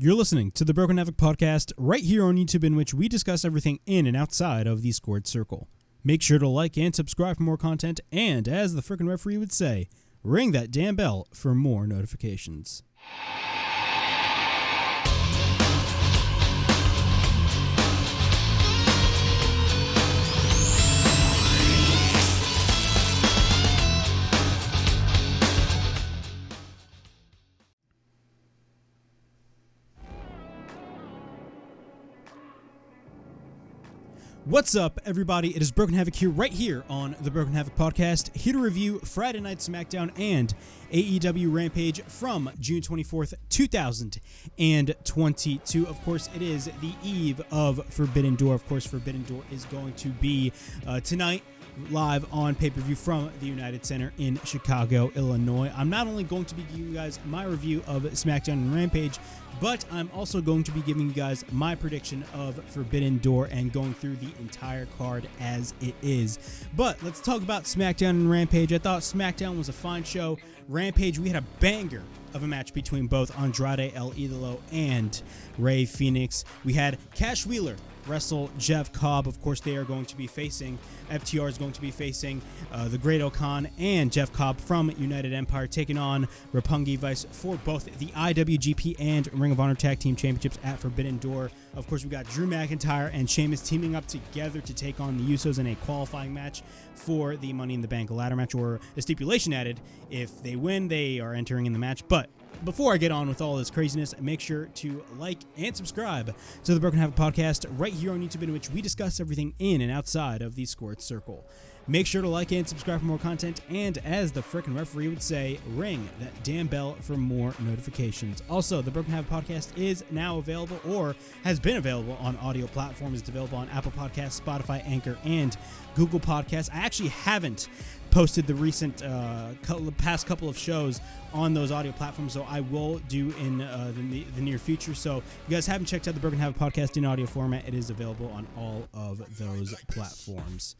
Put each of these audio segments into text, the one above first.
You're listening to the Broken Havoc podcast right here on YouTube, in which we discuss everything in and outside of the scored circle. Make sure to like and subscribe for more content, and as the frickin' referee would say, ring that damn bell for more notifications. What's up, everybody? It is Broken Havoc here, right here on the Broken Havoc podcast, here to review Friday Night SmackDown and AEW Rampage from June 24th, 2022. Of course, it is the eve of Forbidden Door. Of course, Forbidden Door is going to be tonight, live on pay-per-view from the United Center in Chicago, Illinois. I'm not only going to be giving you guys my review of SmackDown and Rampage, but I'm also going to be giving you guys my prediction of Forbidden Door and going through the entire card as it is. But let's talk about SmackDown and Rampage. I thought SmackDown was a fine show. Rampage, we had a banger of a match between both Andrade, El Idolo, and Rey Fenix. We had Cash Wheeler wrestle Jeff Cobb. Of course, they are going to be facing, FTR is going to be facing the Great Okan and Jeff Cobb from United Empire, taking on Roppongi Vice for both the IWGP and Ring of Honor Tag Team Championships at Forbidden Door. Of course, we got Drew McIntyre and Sheamus teaming up together to take on the Usos in a qualifying match for the Money in the Bank ladder match, or a stipulation added. If they win, they are entering in the match. But before I get on with all this craziness, make sure to like and subscribe to the Broken Havoc podcast right here on YouTube, in which we discuss everything in and outside of the scored circle. Make sure to like and subscribe for more content, and as the frickin' referee would say, ring that damn bell for more notifications. Also, the Broken Havoc podcast is now available, or has been available, on audio platforms. It's available on Apple Podcasts, Spotify, Anchor, and Google Podcasts. I actually haven't posted the recent past couple of shows on those audio platforms, so I will do in the near future. So if you guys haven't checked out the Broken Havoc podcast in audio format, it is available on all of those platforms.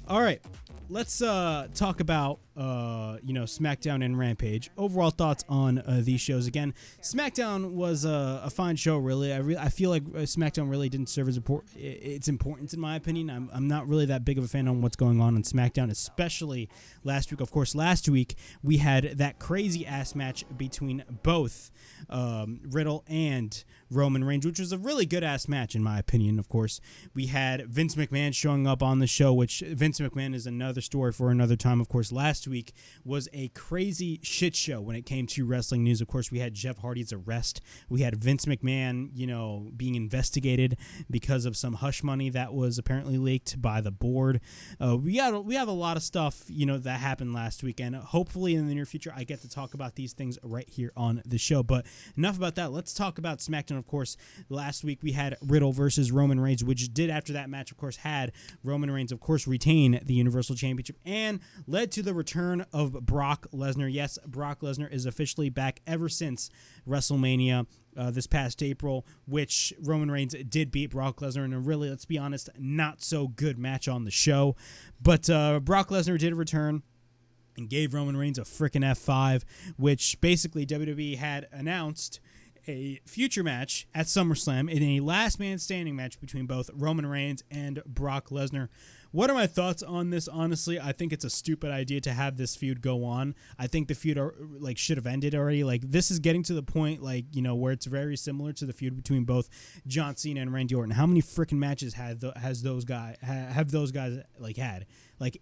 All right, let's talk about SmackDown and Rampage. Overall thoughts on these shows. Again, SmackDown was a fine show, really. I feel like SmackDown really didn't serve its importance, in my opinion. I'm not really that big of a fan on what's going on SmackDown, especially last week. Of course, last week we had that crazy-ass match between both Riddle and Roman Reigns, which was a really good-ass match, in my opinion. Of course, we had Vince McMahon showing up on the show, which Vince McMahon is another story for another time. Of course, last week was a crazy shit show when it came to wrestling news. Of course, we had Jeff Hardy's arrest. We had Vince McMahon, being investigated because of some hush money that was apparently leaked by the board. We have a lot of stuff, that happened last week, and hopefully in the near future I get to talk about these things right here on the show. But enough about that. Let's talk about SmackDown. Of course, last week we had Riddle versus Roman Reigns, which did, after that match, of course, had Roman Reigns, of course, retain the Universal Championship, and led to the return of Brock Lesnar. Yes, Brock Lesnar is officially back ever since WrestleMania this past April, which Roman Reigns did beat Brock Lesnar in a really, let's be honest, not so good match on the show. But Brock Lesnar did return and gave Roman Reigns a frickin' F5, which basically WWE had announced a future match at SummerSlam in a last man standing match between both Roman Reigns and Brock Lesnar. What are my thoughts on this? Honestly, I think it's a stupid idea to have this feud go on. I think the feud should have ended already. This is getting to the point where it's very similar to the feud between both John Cena and Randy Orton. How many freaking matches have those guys had?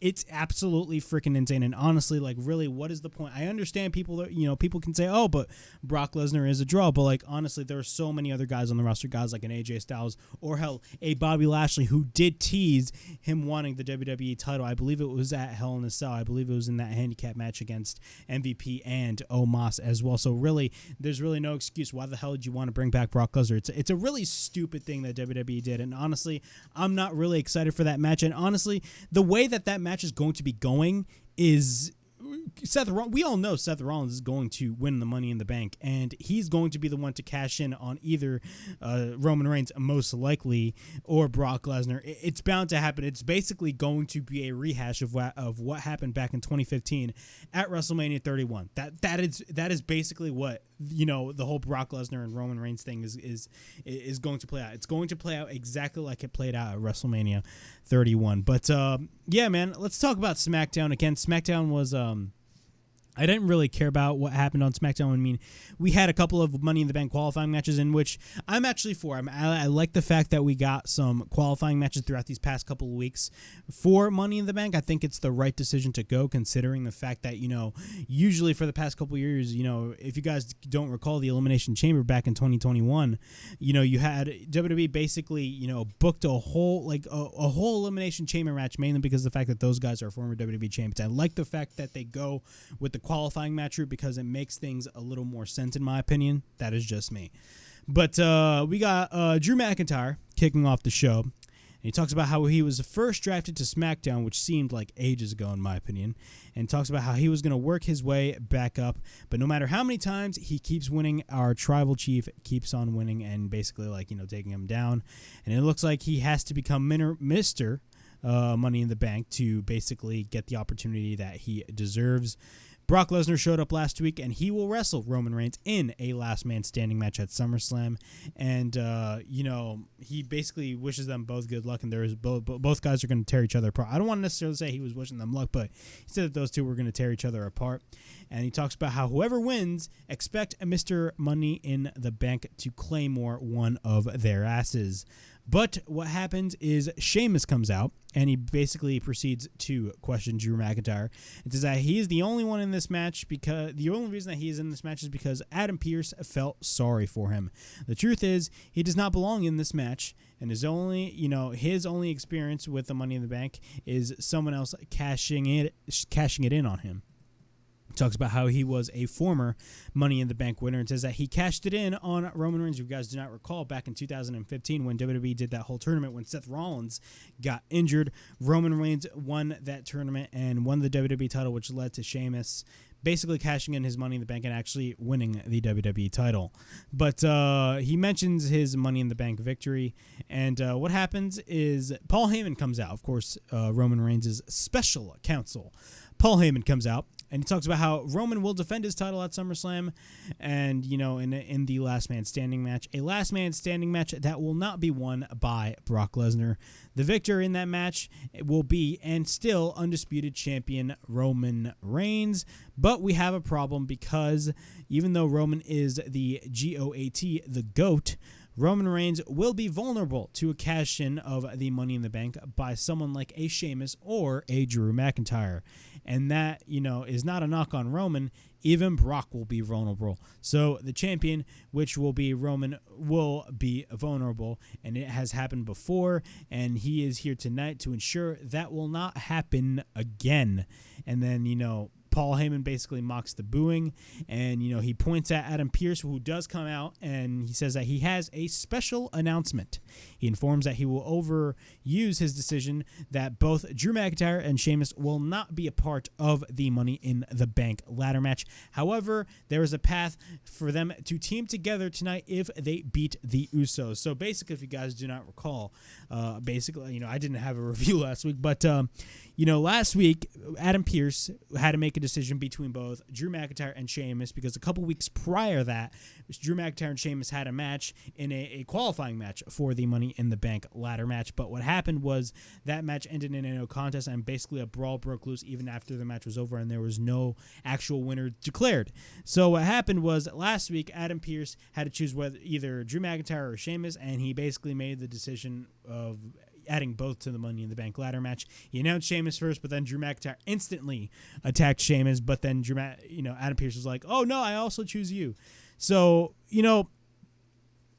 It's absolutely freaking insane. And honestly, really, what is the point? I understand people that, people can say, oh, but Brock Lesnar is a draw. But honestly, there are so many other guys on the roster, guys like an AJ Styles, or hell, a Bobby Lashley, who did tease him wanting the WWE title. I believe it was at Hell in a Cell. I believe it was in that handicap match against MVP and Omos as well. So really, there's really no excuse. Why the hell did you want to bring back Brock Lesnar? It's a really stupid thing that WWE did. And honestly, I'm not really excited for that match. And honestly, the way that match is going to be going is we all know Seth Rollins is going to win the Money in the Bank, and he's going to be the one to cash in on either Roman Reigns, most likely, or Brock Lesnar. It's bound to happen. It's basically going to be a rehash of what happened back in 2015 at WrestleMania 31. That is basically what, you know, the whole Brock Lesnar and Roman Reigns thing is going to play out. It's going to play out exactly like it played out at WrestleMania 31. But yeah, man, let's talk about SmackDown again. SmackDown was I didn't really care about what happened on SmackDown. I mean, we had a couple of Money in the Bank qualifying matches, in which I'm actually for. I like the fact that we got some qualifying matches throughout these past couple of weeks for Money in the Bank. I think it's the right decision to go, considering the fact that, you know, usually for the past couple of years, you know, if you guys don't recall the Elimination Chamber back in 2021, you know, you had WWE basically, you know, booked a whole Elimination Chamber match, mainly because of the fact that those guys are former WWE champions. I like the fact that they go with the qualifying match route because it makes things a little more sense, in my opinion. That is just me. But we got Drew McIntyre kicking off the show. And he talks about how he was first drafted to SmackDown, which seemed like ages ago, in my opinion. And talks about how he was going to work his way back up. But no matter how many times he keeps winning, our tribal chief keeps on winning and basically, like, you know, taking him down. And it looks like he has to become Mr. Money in the Bank to basically get the opportunity that he deserves. Brock Lesnar showed up last week, and he will wrestle Roman Reigns in a last man standing match at SummerSlam. And, you know, he basically wishes them both good luck, and both guys are going to tear each other apart. I don't want to necessarily say he was wishing them luck, but he said that those two were going to tear each other apart. And he talks about how whoever wins, expect Mr. Money in the Bank to claymore one of their asses. But what happens is Sheamus comes out, and he basically proceeds to question Drew McIntyre. It says that he is the only one in this match because the only reason that he is in this match is because Adam Pearce felt sorry for him. The truth is, he does not belong in this match, and his only experience with the Money in the Bank is someone else cashing it in on him. Talks about how he was a former Money in the Bank winner and says that he cashed it in on Roman Reigns. If you guys do not recall, back in 2015 when WWE did that whole tournament when Seth Rollins got injured, Roman Reigns won that tournament and won the WWE title, which led to Sheamus basically cashing in his Money in the Bank and actually winning the WWE title. But he mentions his Money in the Bank victory, and what happens is Paul Heyman comes out. Of course, Roman Reigns' special counsel. Paul Heyman comes out, and he talks about how Roman will defend his title at SummerSlam and, you know, in the last man standing match. A last man standing match that will not be won by Brock Lesnar. The victor in that match will be, and still, undisputed champion Roman Reigns. But we have a problem because even though Roman is the GOAT, the GOAT, Roman Reigns will be vulnerable to a cash-in of the Money in the Bank by someone like a Sheamus or a Drew McIntyre. And that, you know, is not a knock on Roman. Even Brock will be vulnerable. So the champion, which will be Roman, will be vulnerable. And it has happened before. And he is here tonight to ensure that will not happen again. And then, you know, Paul Heyman basically mocks the booing, and, you know, he points at Adam Pearce, who does come out, and he says that he has a special announcement. He informs that he will overuse his decision that both Drew McIntyre and Sheamus will not be a part of the Money in the Bank ladder match. However, there is a path for them to team together tonight if they beat the Usos. So basically, if you guys do not recall, basically, you know, I didn't have a review last week, but, you know, last week, Adam Pearce had to make a decision between both Drew McIntyre and Sheamus because a couple weeks prior to that, Drew McIntyre and Sheamus had a match in a qualifying match for the Money in the Bank ladder match. But what happened was that match ended in a no contest, and basically a brawl broke loose even after the match was over, and there was no actual winner declared. So what happened was last week, Adam Pearce had to choose whether either Drew McIntyre or Sheamus, and he basically made the decision of adding both to the Money in the Bank ladder match. He announced Sheamus first, but then Drew McIntyre instantly attacked Sheamus, but then Adam Pearce was like, oh no, I also choose you. So, you know,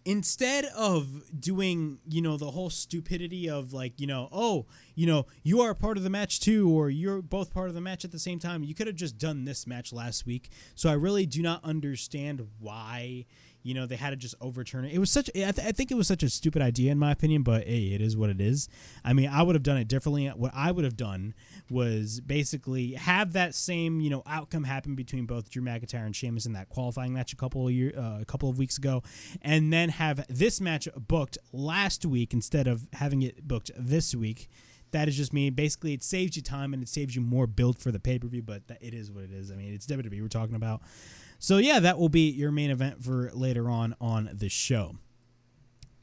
instead of doing, you know, the whole stupidity of like, you know, oh, you are a part of the match too, or you're both part of the match at the same time. You could have just done this match last week. So I really do not understand why, they had to just overturn it. It was I think it was such a stupid idea in my opinion, but hey, it is what it is. I mean, I would have done it differently. What I would have done was basically have that same, outcome happen between both Drew McIntyre and Sheamus in that qualifying match a couple of weeks ago, and then have this match booked last week instead of having it booked this week. That is just me. Basically, it saves you time and it saves you more build for the pay-per-view, but it is what it is. I mean, it's WWE we're talking about. So, yeah, that will be your main event for later on the show.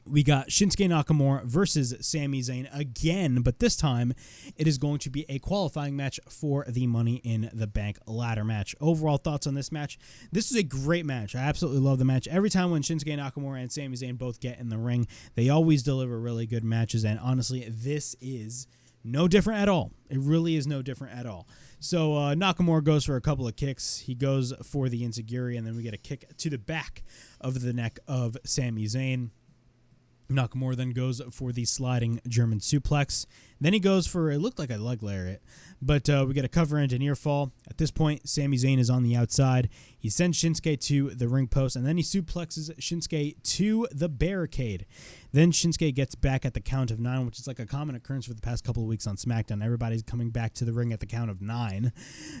We got Shinsuke Nakamura versus Sami Zayn again, but this time it is going to be a qualifying match for the Money in the Bank ladder match. Overall thoughts on this match? This is a great match. I absolutely love the match. Every time when Shinsuke Nakamura and Sami Zayn both get in the ring, they always deliver really good matches, and honestly, this is no different at all. It really is no different at all. So Nakamura goes for a couple of kicks. He goes for the enziguri, and then we get a kick to the back of the neck of Sami Zayn. Nakamura then goes for the sliding German suplex. Then he goes for, it looked like a leg lariat, but we get a cover into near fall. At this point, Sami Zayn is on the outside. He sends Shinsuke to the ring post, and then he suplexes Shinsuke to the barricade. Then Shinsuke gets back at the count of 9, which is like a common occurrence for the past couple of weeks on SmackDown. Everybody's coming back to the ring at the count of 9.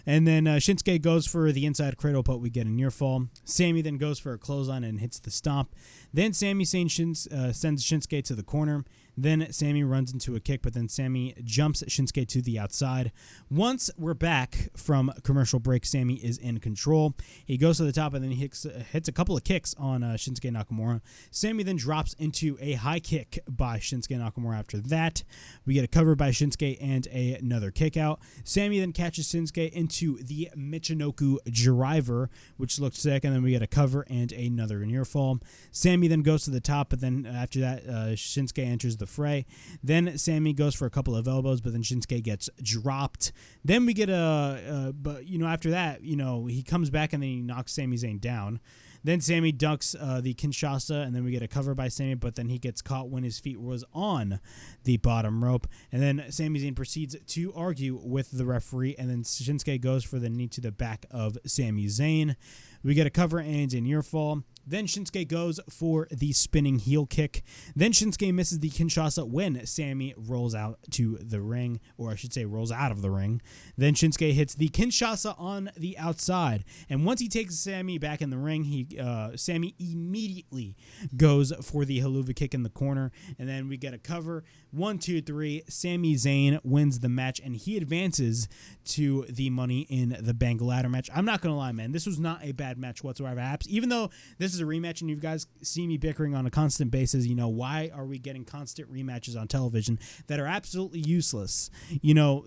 And then Shinsuke goes for the inside cradle, but we get a near fall. Sami then goes for a clothesline and hits the stomp. Then Sami sends Shinsuke to the corner. Then Sami runs into a kick, but then Sami jumps Shinsuke to the outside. Once we're back from commercial break, Sami is in control. He goes to the top and then he hits a couple of kicks on Shinsuke Nakamura. Sami then drops into a high kick by Shinsuke Nakamura after that. We get a cover by Shinsuke and another kick out. Sami then catches Shinsuke into the Michinoku driver, which looked sick, and then we get a cover and another near fall. Sami then goes to the top, but then after that, Shinsuke enters the fray. Then Sami goes for a couple of elbows, but then Shinsuke gets dropped. Then we get after that, he comes back and then he knocks Sami Zayn down. Then Sami ducks the Kinshasa, and then we get a cover by Sami, but then he gets caught when his feet was on the bottom rope. And then Sami Zayn proceeds to argue with the referee, and then Shinsuke goes for the knee to the back of Sami Zayn. We get a cover and a near fall. Then Shinsuke goes for the spinning heel kick. Then Shinsuke misses the Kinshasa when Sami rolls out to the ring, or I should say rolls out of the ring. Then Shinsuke hits the Kinshasa on the outside. And once he takes Sami back in the ring, Sami immediately goes for the Helluva kick in the corner. And then we get a cover. 1, 2, 3. Sami Zayn wins the match, and he advances to the Money in the Bank ladder match. I'm not going to lie, man. This was not a bad match whatsoever. Even though this is a rematch and you guys see me bickering on a constant basis, why are we getting constant rematches on television that are absolutely useless?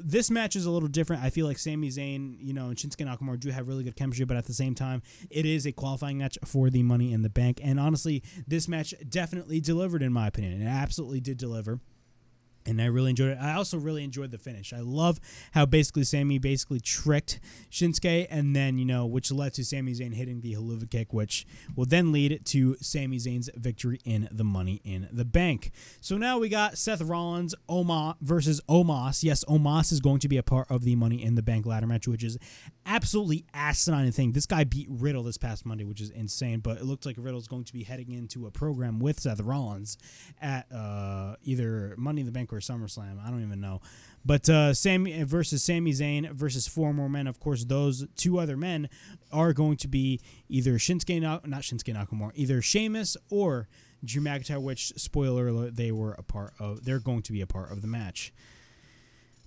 This match is a little different. I feel like Sami Zayn, and Shinsuke Nakamura do have really good chemistry, but at the same time, it is a qualifying match for the Money in the Bank. And honestly, this match definitely delivered, in my opinion. It absolutely did deliver. And I really enjoyed it. I also really enjoyed the finish. I love how Sami tricked Shinsuke, and then, which led to Sami Zayn hitting the Helluva kick, which will then lead to Sami Zayn's victory in the Money in the Bank. So now we got Seth Rollins versus Omos. Yes, Omos is going to be a part of the Money in the Bank ladder match, which is absolutely asinine thing. This guy beat Riddle this past Monday, which is insane, but it looks like Riddle's going to be heading into a program with Seth Rollins at either Money in the Bank or SummerSlam. I don't even know. But Sami versus Sami Zayn versus 4 more men. Of course, those 2 other men are going to be either either Sheamus or Drew McIntyre, which, spoiler alert, they're going to be a part of the match.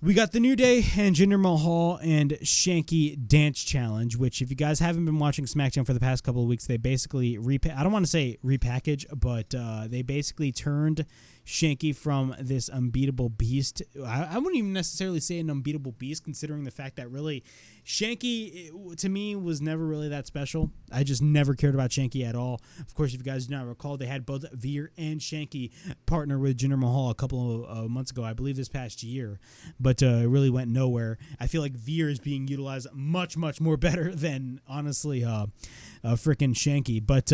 We got the New Day and Jinder Mahal and Shanky Dance Challenge, which, if you guys haven't been watching SmackDown for the past couple of weeks, they basically I don't want to say repackage, but they basically turned Shanky from this unbeatable beast. I wouldn't even necessarily say an unbeatable beast, considering the fact that really Shanky, to me, was never really that special. I just never cared about Shanky at all. Of course, if you guys do not recall, they had both Veer and Shanky partner with Jinder Mahal a couple of months ago, I believe this past year, but it really went nowhere. I feel like Veer is being utilized much, much more better than, honestly, freaking Shanky. But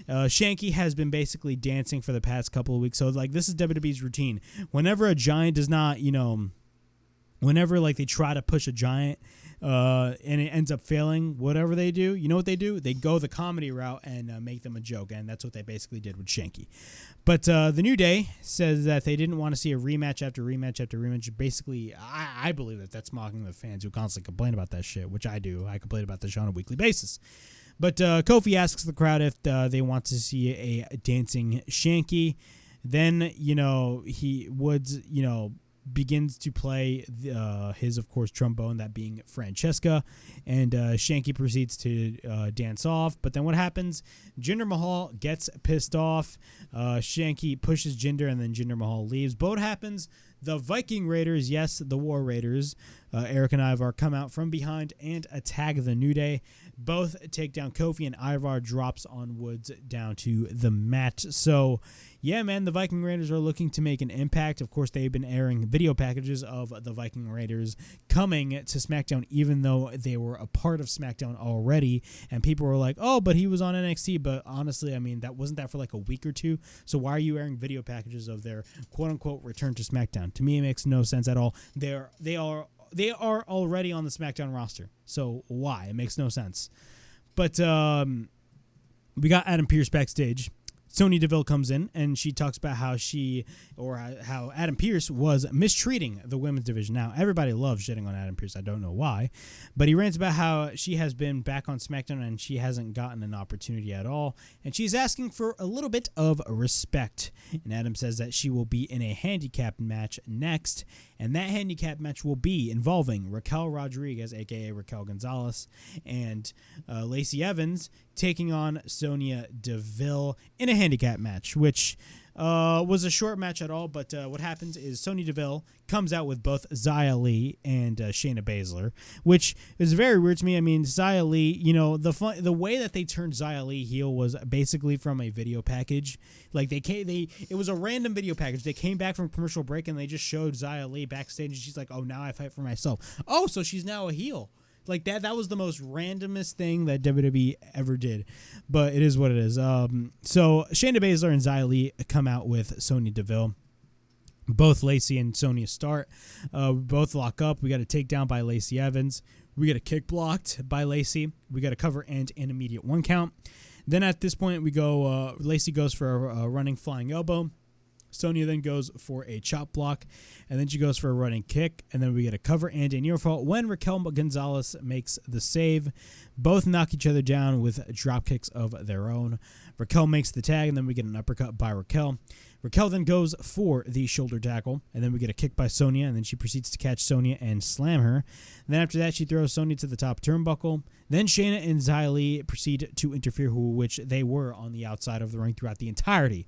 Shanky has been basically dancing for the past couple of weeks. So, like, this is WWE's routine. Whenever a giant does not, whenever, like, they try to push a giant and it ends up failing, whatever they do, you know what they do? They go the comedy route and make them a joke, and that's what they basically did with Shanky. But the New Day says that they didn't want to see a rematch after rematch after rematch. Basically, I believe that that's mocking the fans who constantly complain about that shit, which I do. I complain about this on a weekly basis. But Kofi asks the crowd if they want to see a dancing Shanky. Then, Woods, begins to play his, of course, trombone, that being Francesca, and Shanky proceeds to dance off. But then what happens? Jinder Mahal gets pissed off. Shanky pushes Jinder, and then Jinder Mahal leaves. But what happens? The Viking Raiders, yes, the War Raiders, Eric and Ivar, come out from behind and attack the New Day. Both take down Kofi, and Ivar drops on Woods down to the mat. So, yeah, man, the Viking Raiders are looking to make an impact. Of course, they've been airing video packages of the Viking Raiders coming to SmackDown, even though they were a part of SmackDown already. And people were like, oh, but he was on NXT. But honestly, I mean, that wasn't that for like a week or two. So why are you airing video packages of their quote-unquote return to SmackDown? To me, it makes no sense at all. They are already on the SmackDown roster. So why? It makes no sense. But we got Adam Pearce backstage. Sonya Deville comes in, and she talks about how how Adam Pearce was mistreating the women's division. Now, everybody loves shitting on Adam Pearce. I don't know why. But he rants about how she has been back on SmackDown, and she hasn't gotten an opportunity at all. And she's asking for a little bit of respect. And Adam says that she will be in a handicap match next. And that handicap match will be involving Raquel Rodriguez, a.k.a. Raquel Gonzalez, and Lacey Evans taking on Sonya Deville in a handicap match, which was a short match at all. But what happens is Sonya Deville comes out with both Xia Li and Shayna Baszler, which is very weird to me. I mean, Xia Li, the way that they turned Xia Li heel was basically from a video package. Like it was a random video package. They came back from commercial break and they just showed Xia Li backstage, and she's like, "Oh, now I fight for myself." Oh, so she's now a heel. Like that was the most randomest thing that WWE ever did, but it is what it is. So Shayna Baszler and Xia Li come out with Sonya Deville. Both Lacey and Sonya start. Both lock up. We got a takedown by Lacey Evans. We get a kick blocked by Lacey. We got a cover and an immediate 1 count. Then at this point, we go. Lacey goes for a running flying elbow. Sonya then goes for a chop block, and then she goes for a running kick, and then we get a cover and a near fall when Raquel Gonzalez makes the save. Both knock each other down with drop kicks of their own. Raquel makes the tag, and then we get an uppercut by Raquel. Raquel then goes for the shoulder tackle, and then we get a kick by Sonya, and then she proceeds to catch Sonya and slam her. And then after that, she throws Sonya to the top turnbuckle. Then Shayna and Xia Li proceed to interfere, which they were on the outside of the ring throughout the entirety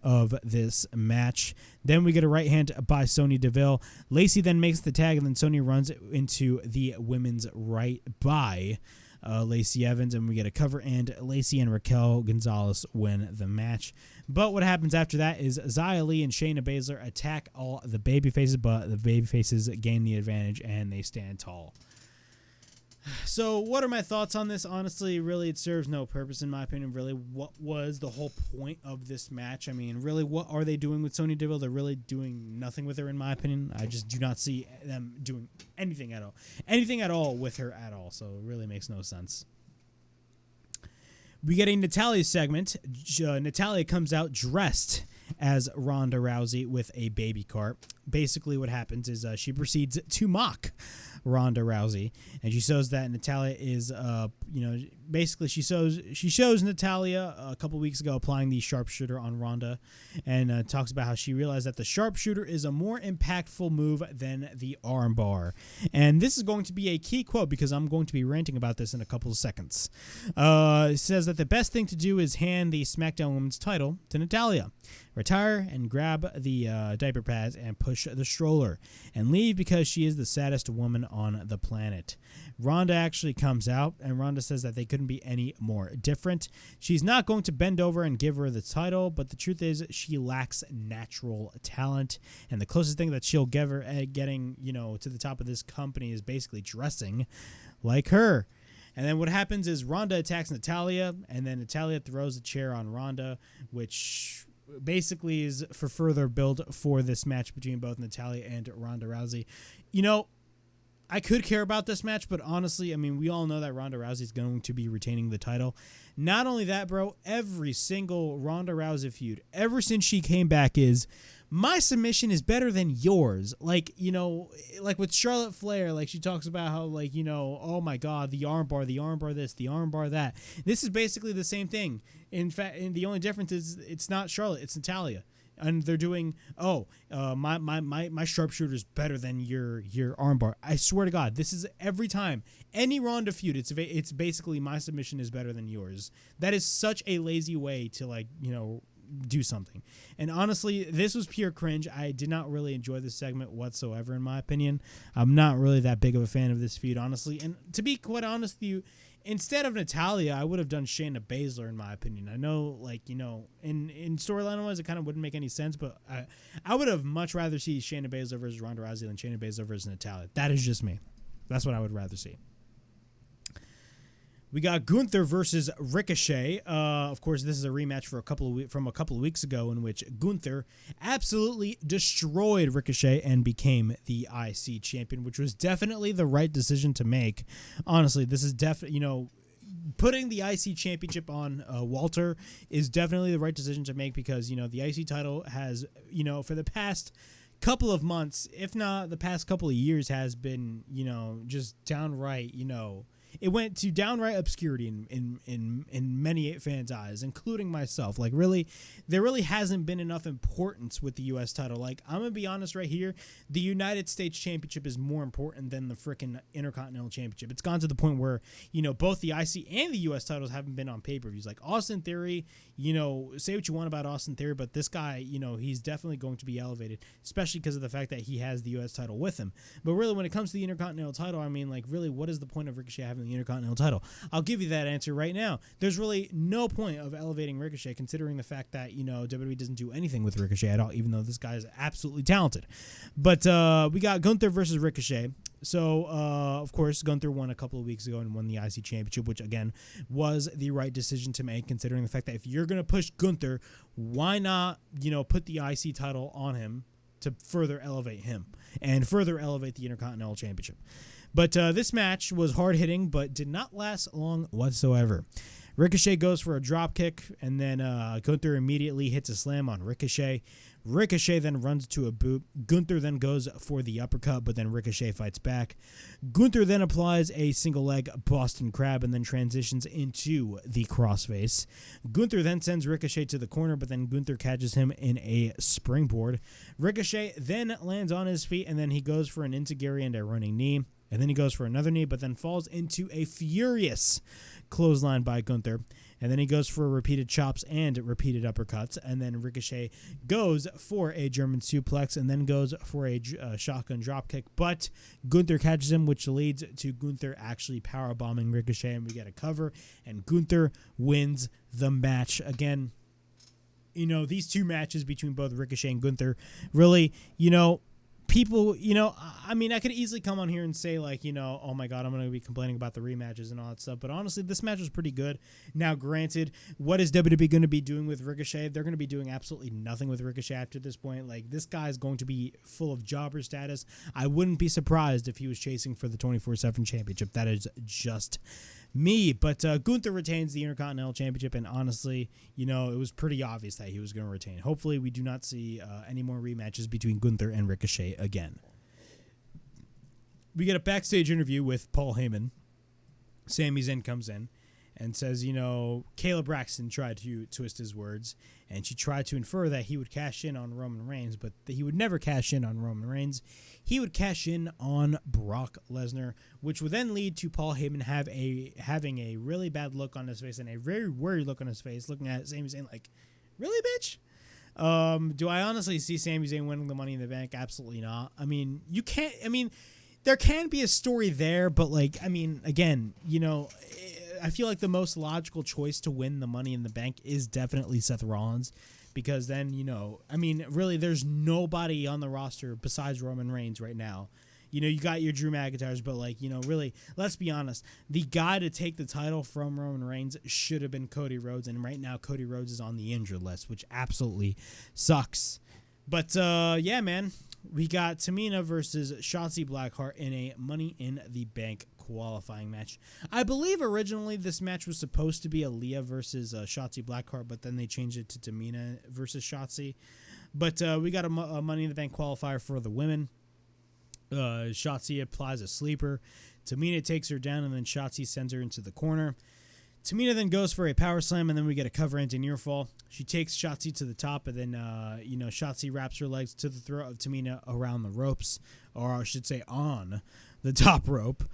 of this match. Then we get a right hand by Sonya Deville. Lacey then makes the tag, and then Sonya runs into the women's right by Lacey Evans, and we get a cover, and Lacey and Raquel Gonzalez win the match. But what happens after that is Xia Li and Shayna Baszler attack all the babyfaces, but the babyfaces gain the advantage, and they stand tall. So what are my thoughts on this? Honestly, really, it serves no purpose in my opinion. Really, what was the whole point of this match? I mean, really, what are they doing with Sonya Deville? They're really doing nothing with her, in my opinion. I just do not see them doing anything at all. Anything at all with her at all. So it really makes no sense. We get a Natalya segment. Natalya comes out dressed as Ronda Rousey with a baby cart. Basically what happens is she proceeds to mock Ronda Rousey, and she shows that Natalya is, basically she shows Natalya a couple weeks ago applying the sharpshooter on Ronda, and talks about how she realized that the sharpshooter is a more impactful move than the armbar. And this is going to be a key quote because I'm going to be ranting about this in a couple of seconds. It says that the best thing to do is hand the SmackDown Women's title to Natalya. Retire and grab the diaper pads and push the stroller and leave because she is the saddest woman on the planet. Ronda actually comes out, and Ronda says that they couldn't be any more different. She's not going to bend over and give her the title, but the truth is she lacks natural talent, and the closest thing that she'll give her at getting, to the top of this company is basically dressing like her. And then what happens is Ronda attacks Natalya, and then Natalya throws a chair on Ronda, which basically is for further build for this match between both Natalya and Ronda Rousey. You know, I could care about this match, but honestly, I mean, we all know that Ronda Rousey is going to be retaining the title. Not only that, bro, every single Ronda Rousey feud, ever since she came back, is my submission is better than yours. Like, you know, like with Charlotte Flair, like she talks about how, like, you know, oh my God, the armbar this, the armbar that. This is basically the same thing. In fact, and the only difference is it's not Charlotte, it's Natalya. And they're doing, my sharpshooter is better than your armbar. I swear to God, this is every time. Any Ronda feud, it's basically my submission is better than yours. That is such a lazy way to, like, you know, do something. And honestly, this was pure cringe. I did not really enjoy this segment whatsoever, in my opinion. I'm not really that big of a fan of this feud, honestly. And to be quite honest with you, instead of Natalya, I would have done Shayna Baszler, in my opinion. I know, like, you know, in storyline-wise, it kind of wouldn't make any sense, but I would have much rather see Shayna Baszler versus Ronda Rousey than Shayna Baszler versus Natalya. That is just me. That's what I would rather see. We got Gunther versus Ricochet. Of course, this is a rematch from a couple of weeks ago, in which Gunther absolutely destroyed Ricochet and became the IC champion, which was definitely the right decision to make. Honestly, this is definitely, you know, putting the IC championship on Walter is definitely the right decision to make, because, you know, the IC title has, you know, for the past couple of months, if not the past couple of years, has been, you know, just downright, you know, it went to downright obscurity in many fans' eyes, including myself. Like, really, there really hasn't been enough importance with the U.S. title. Like, I'm going to be honest right here, the United States Championship is more important than the freaking Intercontinental Championship. It's gone to the point where, you know, both the IC and the U.S. titles haven't been on pay-per-views. Like, Austin Theory, you know, say what you want about Austin Theory, but this guy, you know, he's definitely going to be elevated, especially because of the fact that he has the U.S. title with him. But really, when it comes to the Intercontinental title, I mean, like, really, what is the point of Ricochet having the Intercontinental title? I'll give you that answer right now. There's really no point of elevating Ricochet, considering the fact that, you know, WWE doesn't do anything with Ricochet at all, even though this guy is absolutely talented. But we got Gunther versus Ricochet. So, of course, Gunther won a couple of weeks ago and won the IC Championship, which, again, was the right decision to make, considering the fact that if you're going to push Gunther, why not, you know, put the IC title on him to further elevate him and further elevate the Intercontinental Championship. But this match was hard-hitting, but did not last long whatsoever. Ricochet goes for a drop kick, and then Gunther immediately hits a slam on Ricochet. Ricochet then runs to a boot. Gunther then goes for the uppercut, but then Ricochet fights back. Gunther then applies a single leg Boston Crab and then transitions into the crossface. Gunther then sends Ricochet to the corner, but then Gunther catches him in a springboard. Ricochet then lands on his feet, and then he goes for an enziguri and a running knee. And then he goes for another knee, but then falls into a furious clothesline by Gunther. And then he goes for repeated chops and repeated uppercuts. And then Ricochet goes for a German suplex and then goes for a shotgun dropkick. But Gunther catches him, which leads to Gunther actually powerbombing Ricochet. And we get a cover. And Gunther wins the match. Again, you know, these two matches between both Ricochet and Gunther really, you know, people, you know, I mean, I could easily come on here and say, like, you know, oh my God, I'm going to be complaining about the rematches and all that stuff. But honestly, this match was pretty good. Now, granted, what is WWE going to be doing with Ricochet? They're going to be doing absolutely nothing with Ricochet after this point. Like, this guy is going to be full of jobber status. I wouldn't be surprised if he was chasing for the 24/7 championship. That is just me. But Gunther retains the Intercontinental Championship, and honestly, you know, it was pretty obvious that he was going to retain. Hopefully, we do not see any more rematches between Gunther and Ricochet again. We get a backstage interview with Paul Heyman. Sami Zayn comes in and says, you know, Kayla Braxton tried to twist his words, and she tried to infer that he would cash in on Roman Reigns, but that he would never cash in on Roman Reigns. He would cash in on Brock Lesnar, which would then lead to Paul Heyman having a really bad look on his face and a very worried look on his face, looking at Sami Zayn like, really, bitch? Do I honestly see Sami Zayn winning the Money in the Bank? Absolutely not. I mean, you can't, I mean, there can be a story there, but, like, I mean, again, you know, I feel like the most logical choice to win the Money in the Bank is definitely Seth Rollins, because then, you know, I mean, really, there's nobody on the roster besides Roman Reigns right now, you got your Drew McIntyres, but really, let's be honest. The guy to take the title from Roman Reigns should have been Cody Rhodes, and right now Cody Rhodes is on the injured list, which absolutely sucks. But yeah, man, we got Tamina versus Shotzi Blackheart in a Money in the Bank qualifying match. I believe originally this match was supposed to be Aaliyah versus Shotzi Blackheart, but then they changed it to Tamina versus Shotzi. But we got a Money in the Bank qualifier for the women. Shotzi applies a sleeper. Tamina takes her down, and then Shotzi sends her into the corner. Tamina then goes for a power slam, and then we get a cover into near fall. She takes Shotzi to the top, and then Shotzi wraps her legs to the throat of Tamina around the ropes, or I should say on the top rope.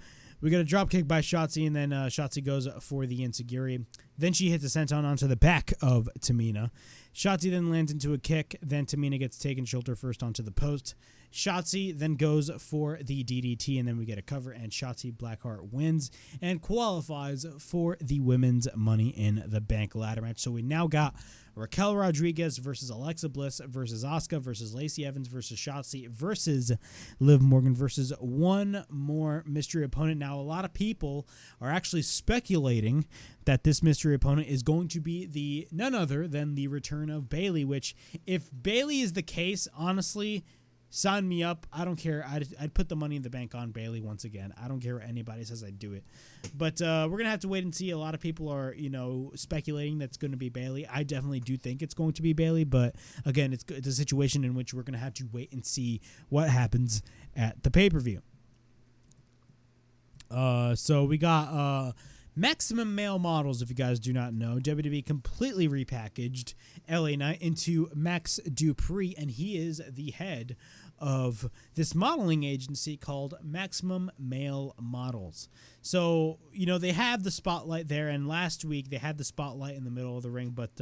We got a drop kick by Shotzi, and then Shotzi goes for the enziguri. Then she hits a senton onto the back of Tamina. Shotzi then lands into a kick. Then Tamina gets taken shoulder first onto the post. Shotzi then goes for the DDT, and then we get a cover, and Shotzi Blackheart wins and qualifies for the women's Money in the Bank ladder match. So we now got Raquel Rodriguez versus Alexa Bliss versus Asuka versus Lacey Evans versus Shotzi versus Liv Morgan versus one more mystery opponent. Now, a lot of people are actually speculating that this mystery opponent is going to be none other than the return of Bayley, which, if Bayley is the case, honestly, sign me up. I don't care. I'd put the Money in the Bank on Bayley once again. I don't care what anybody says. I'd do it. But we're going to have to wait and see. A lot of people are, speculating that's going to be Bayley. I definitely do think it's going to be Bayley. But, again, it's a situation in which we're going to have to wait and see what happens at the pay-per-view. So we got Maximum Male Models, if you guys do not know. WWE completely repackaged LA Knight into Max Dupree, and he is the head of this modeling agency called Maximum Male Models. So, they have the spotlight there, and last week they had the spotlight in the middle of the ring, but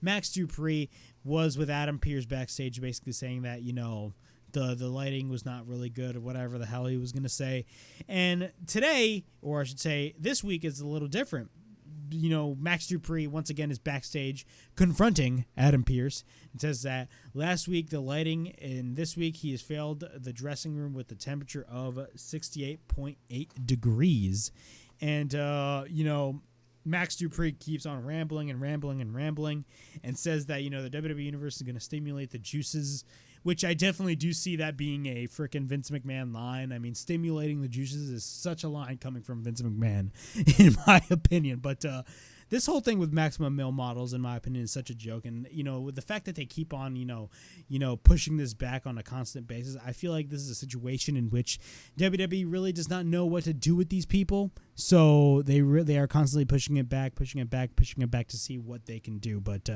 Max Dupree was with Adam Pearce backstage basically saying that, the lighting was not really good or whatever the hell he was going to say. And today, or I should say this week, is a little different. Max Dupree once again is backstage confronting Adam Pearce and says that last week the lighting, and this week he has failed the dressing room with the temperature of 68.8 degrees. And, Max Dupree keeps on rambling and says that, the WWE Universe is going to stimulate the juices, which I definitely do see that being a freaking Vince McMahon line. I mean, stimulating the juices is such a line coming from Vince McMahon, in my opinion. But this whole thing with Maximum Male Models, in my opinion, is such a joke. And, with the fact that they keep on, pushing this back on a constant basis, I feel like this is a situation in which WWE really does not know what to do with these people. So they are constantly pushing it back to see what they can do. But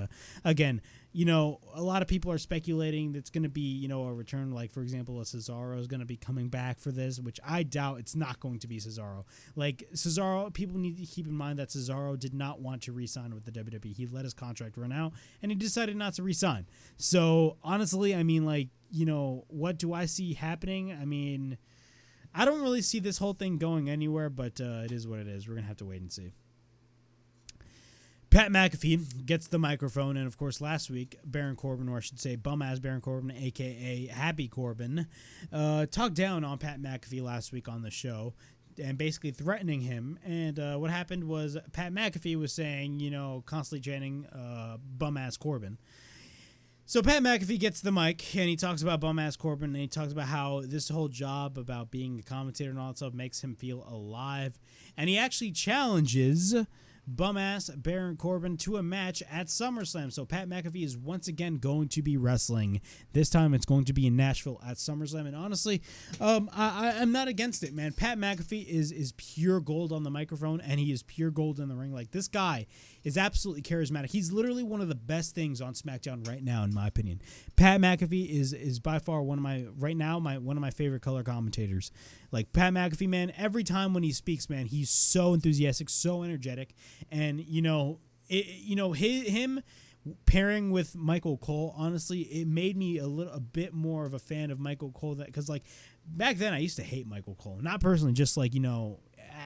again, a lot of people are speculating that's going to be, a return. Like, for example, a Cesaro is going to be coming back for this, which I doubt. It's not going to be Cesaro. Like, Cesaro, people need to keep in mind that Cesaro did not want to re-sign with the WWE. He let his contract run out, and he decided not to re-sign. So, honestly, I mean, what do I see happening? I mean, I don't really see this whole thing going anywhere, but it is what it is. We're going to have to wait and see. Pat McAfee gets the microphone, and of course last week, Baron Corbin, or I should say bum-ass Baron Corbin, a.k.a. Happy Corbin, talked down on Pat McAfee last week on the show and basically threatening him. And what happened was Pat McAfee was saying, constantly chanting bum-ass Corbin. So Pat McAfee gets the mic, and he talks about bum-ass Corbin, and he talks about how this whole job about being a commentator and all that stuff makes him feel alive. And he actually challenges bum-ass Baron Corbin to a match at SummerSlam. So Pat McAfee is once again going to be wrestling. This time it's going to be in Nashville at SummerSlam. And honestly, I'm not against it, man. Pat McAfee is pure gold on the microphone, and he is pure gold in the ring. Like, this guy is absolutely charismatic. He's literally one of the best things on SmackDown right now, in my opinion. Pat McAfee is by far one of my favorite color commentators. Like, Pat McAfee, man, every time when he speaks, man, he's so enthusiastic, so energetic, and him pairing with Michael Cole, honestly, it made me a bit more of a fan of Michael Cole, because like back then I used to hate Michael Cole, not personally, just like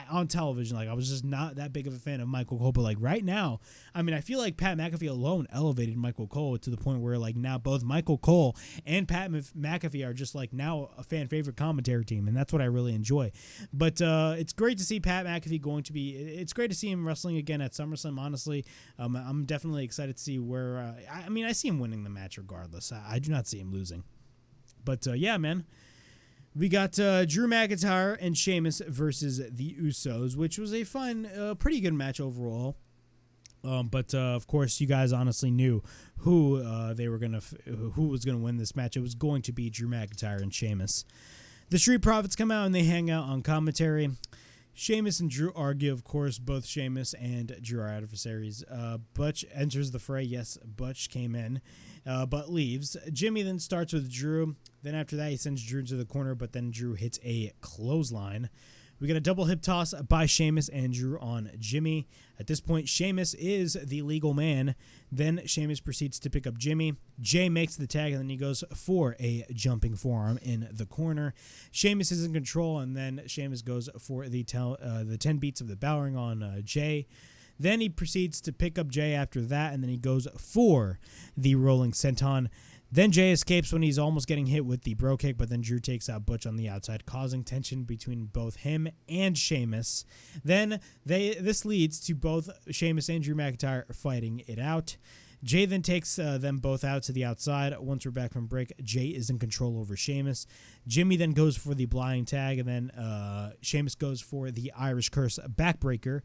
on television, like I was just not that big of a fan of Michael Cole. But like right now, I mean, I feel like Pat McAfee alone elevated Michael Cole to the point where like now both Michael Cole and Pat McAfee are just like now a fan favorite commentary team, and that's what I really enjoy. But it's great to see Pat McAfee it's great to see him wrestling again at SummerSlam. Honestly, I'm definitely excited to see where. I mean, I see him winning the match regardless. I do not see him losing. But yeah, man. We got Drew McIntyre and Sheamus versus the Usos, which was a fun, pretty good match overall. But of course, you guys honestly knew who was gonna win this match. It was going to be Drew McIntyre and Sheamus. The Street Profits come out and they hang out on commentary. Sheamus and Drew argue, of course. Both Sheamus and Drew are adversaries. Butch enters the fray. Yes, Butch came in, but leaves. Jimmy then starts with Drew. Then after that, he sends Drew to the corner, but then Drew hits a clothesline. We get a double hip toss by Sheamus and Drew on Jimmy. At this point, Sheamus is the legal man. Then Sheamus proceeds to pick up Jimmy. Jay makes the tag, and then he goes for a jumping forearm in the corner. Sheamus is in control, and then Sheamus goes for the 10 beats of the bowering on Jay. Then he proceeds to pick up Jay after that, and then he goes for the rolling senton. Then Jay escapes when he's almost getting hit with the bro kick, but then Drew takes out Butch on the outside, causing tension between both him and Sheamus. Then this leads to both Sheamus and Drew McIntyre fighting it out. Jay then takes them both out to the outside. Once we're back from break, Jay is in control over Sheamus. Jimmy then goes for the blind tag, and then Sheamus goes for the Irish Curse backbreaker.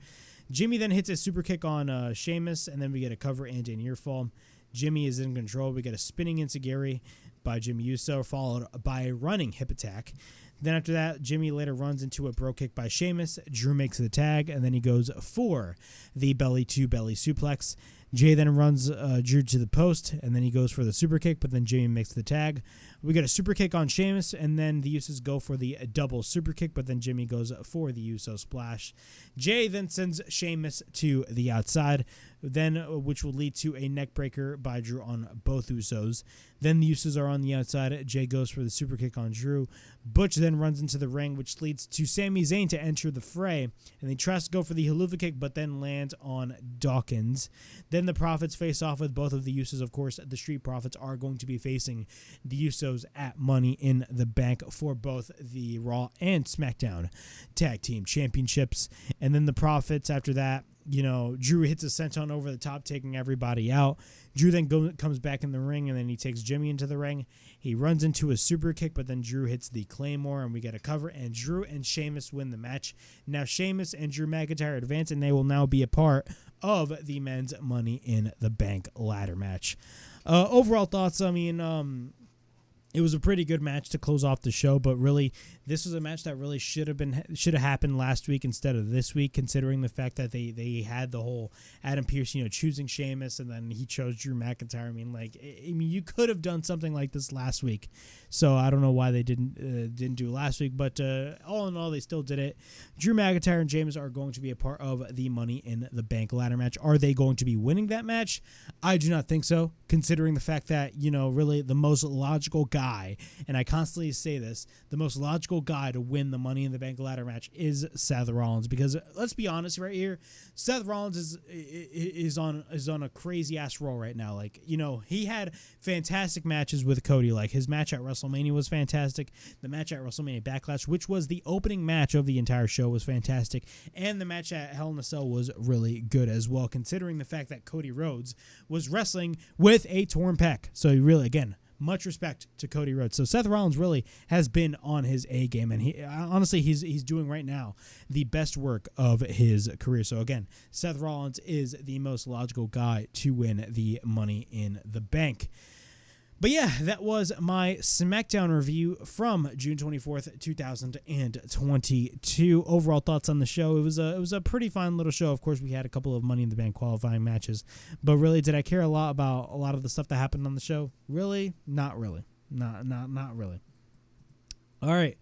Jimmy then hits a super kick on Sheamus, and then we get a cover and a near fall. Jimmy is in control. We get a spinning enziguri by Jimmy Uso, followed by a running hip attack. Then after that, Jimmy later runs into a bro kick by Sheamus. Drew makes the tag, and then he goes for the belly-to-belly suplex. Jay then runs Drew to the post, and then he goes for the super kick, but then Jimmy makes the tag. We get a super kick on Sheamus, and then the Usos go for the double super kick, but then Jimmy goes for the Uso splash. Jay then sends Sheamus to the outside, which will lead to a neck breaker by Drew on both Usos. Then the Usos are on the outside. Jay goes for the super kick on Drew. Butch then runs into the ring, which leads to Sami Zayn to enter the fray, and he tries to go for the haluva kick, but then lands on Dawkins. Then the Profits face off with both of the Usos. Of course, the Street Profits are going to be facing the Usos at Money in the Bank for both the Raw and SmackDown Tag Team Championships. And then the Profits, after that, Drew hits a senton over the top, taking everybody out. Drew then comes back in the ring, and then he takes Jimmy into the ring. He runs into a super kick, but then Drew hits the Claymore, and we get a cover, and Drew and Sheamus win the match. Now Sheamus and Drew McIntyre advance, and they will now be a part of the men's Money in the Bank ladder match. Overall thoughts, I mean, it was a pretty good match to close off the show, but really, this was a match that really should have happened last week instead of this week, considering the fact that they had the whole Adam Pearce, choosing Sheamus, and then he chose Drew McIntyre. I mean, you could have done something like this last week, so I don't know why they didn't do it last week, but all in all, they still did it. Drew McIntyre and Sheamus are going to be a part of the Money in the Bank ladder match. Are they going to be winning that match? I do not think so, considering the fact that, really the most logical guy, and I constantly say this, the most logical guy to win the Money in the Bank ladder match is Seth Rollins, because let's be honest right here, Seth Rollins is on a crazy ass roll right now. Like, he had fantastic matches with Cody. Like, his match at WrestleMania was fantastic. The match at WrestleMania Backlash, which was the opening match of the entire show, was fantastic, and the match at Hell in a Cell was really good as well, considering the fact that Cody Rhodes was wrestling with a torn pec. So really, again, much respect to Cody Rhodes. So Seth Rollins really has been on his A game, and he's doing right now the best work of his career. So again, Seth Rollins is the most logical guy to win the Money in the Bank. But yeah, that was my SmackDown review from June 24th, 2022. Overall thoughts on the show. It was a pretty fun little show. Of course, we had a couple of Money in the Bank qualifying matches. But really, did I care a lot about a lot of the stuff that happened on the show? Really? Not really. Not really. All right.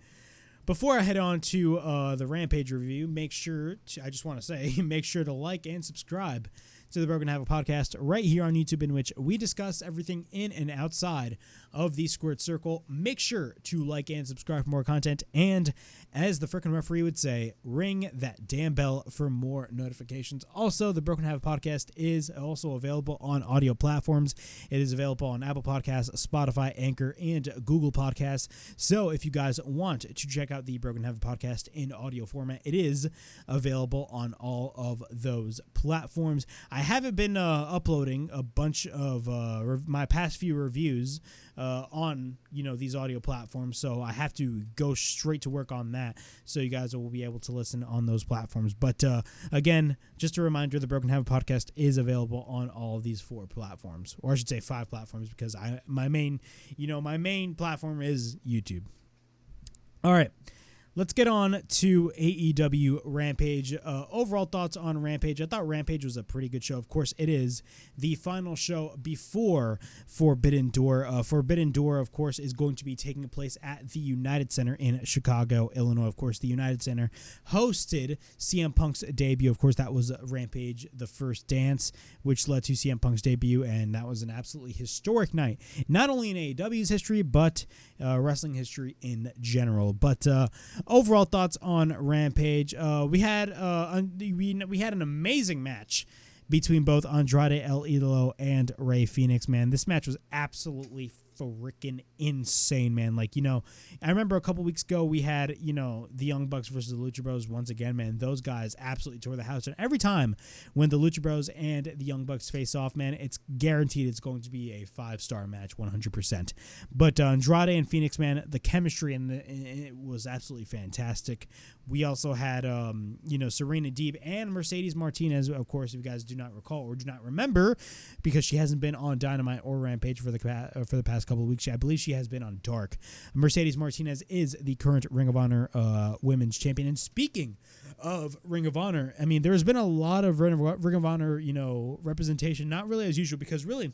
Before I head on to the Rampage review, make sure to like and subscribe to the Broken Habit Podcast right here on YouTube, in which we discuss everything in and outside of the squared circle. Make sure to like and subscribe for more content, and as the frickin' referee would say, ring that damn bell for more notifications. Also, the Broken Habit Podcast is also available on audio platforms. It is available on Apple Podcasts, Spotify, Anchor, and Google Podcasts. So if you guys want to check out the Broken Habit Podcast in audio format, it is available on all of those platforms. I haven't been uploading a bunch of my past few reviews on these audio platforms, so I have to go straight to work on that, so you guys will be able to listen on those platforms. But again, just a reminder, the Broken Habit Podcast is available on all of these 4 platforms, or I should say 5 platforms, because my main platform is YouTube. All right, let's get on to AEW Rampage. Overall thoughts on Rampage. I thought Rampage was a pretty good show. Of course, it is the final show before Forbidden Door. Forbidden Door, of course, is going to be taking place at the United Center in Chicago, Illinois. Of course, the United Center hosted CM Punk's debut. Of course, that was Rampage, the First Dance, which led to CM Punk's debut, and that was an absolutely historic night, not only in AEW's history, but wrestling history in general. But overall thoughts on Rampage. We had an amazing match between both Andrade El Idolo and Rey Fenix, man. This match was absolutely freaking insane, man. I remember a couple weeks ago we had, the Young Bucks versus the Lucha Bros once again, man. Those guys absolutely tore the house. And every time when the Lucha Bros and the Young Bucks face off, man, it's guaranteed it's going to be a 5-star match, 100%. But Andrade and Fenix, man, the chemistry it was absolutely fantastic. We also had, Serena Deeb and Mercedes Martinez, of course, if you guys do not recall or do not remember, because she hasn't been on Dynamite or Rampage for the past couple of weeks. I believe she has been on Dark. Mercedes Martinez is the current Ring of Honor Women's Champion. And speaking of Ring of Honor, I mean, there's been a lot of Ring of Honor, representation, not really as usual, because really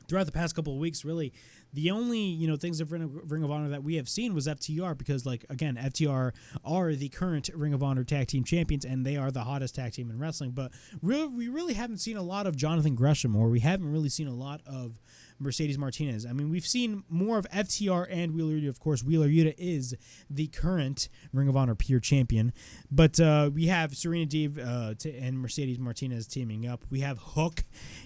throughout the past couple of weeks, really, the only, things of Ring of Honor that we have seen was FTR, because, again, FTR are the current Ring of Honor Tag Team Champions, and they are the hottest tag team in wrestling. But we really haven't seen a lot of Jonathan Gresham, or we haven't really seen a lot of Mercedes Martinez. I mean, we've seen more of FTR and Wheeler Yuta. Of course, Wheeler Yuta is the current Ring of Honor Pure Champion. But we have Serena Deeb and Mercedes Martinez teaming up. We have Hook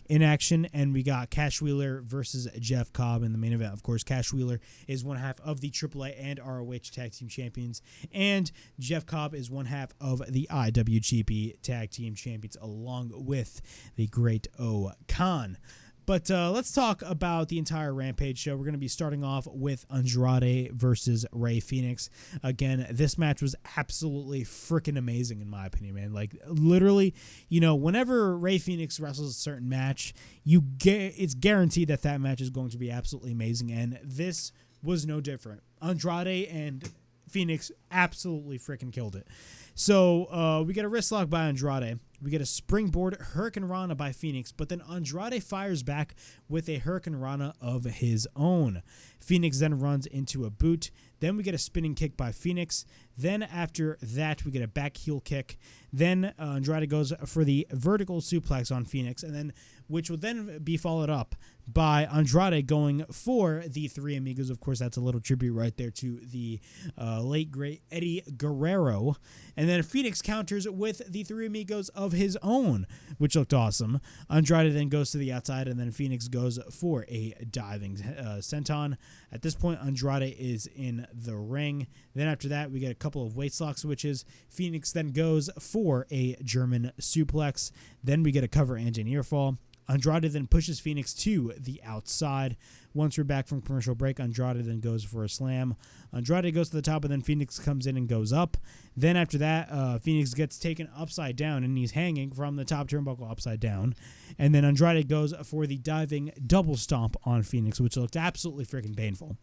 in action, and we got Cash Wheeler versus Jeff Cobb in the main event. Of course, Cash Wheeler is one half of the AAA and ROH Tag Team Champions, and Jeff Cobb is one half of the IWGP Tag Team Champions, along with the Great O-Khan. But let's talk about the entire Rampage show. We're going to be starting off with Andrade versus Rey Fenix. Again, this match was absolutely freaking amazing, in my opinion, man. Literally, whenever Rey Fenix wrestles a certain match, it's guaranteed that match is going to be absolutely amazing, and this was no different. Andrade and Fenix absolutely freaking killed it. So we get a wrist lock by Andrade. We get a springboard Hurricane Rana by Fenix, but then Andrade fires back with a Hurricane Rana of his own. Fenix then runs into a boot. Then we get a spinning kick by Fenix. Then after that, we get a back heel kick. Then Andrade goes for the vertical suplex on Fenix, and then which will then be followed up by Andrade going for the Three Amigos. Of course, that's a little tribute right there to the late, great Eddie Guerrero. And then Fenix counters with the Three Amigos of his own, which looked awesome. Andrade then goes to the outside, and then Fenix goes for a diving senton. At this point, Andrade is in the ring. Then after that, we get a couple of waist lock switches. Fenix then goes for a German suplex. Then we get a cover and a near fall. Andrade then pushes Fenix to the outside. Once we're back from commercial break, Andrade then goes for a slam. Andrade goes to the top, and then Fenix comes in and goes up. Then after that, Fenix gets taken upside down, and he's hanging from the top turnbuckle upside down. And then Andrade goes for the diving double stomp on Fenix, which looked absolutely freaking painful.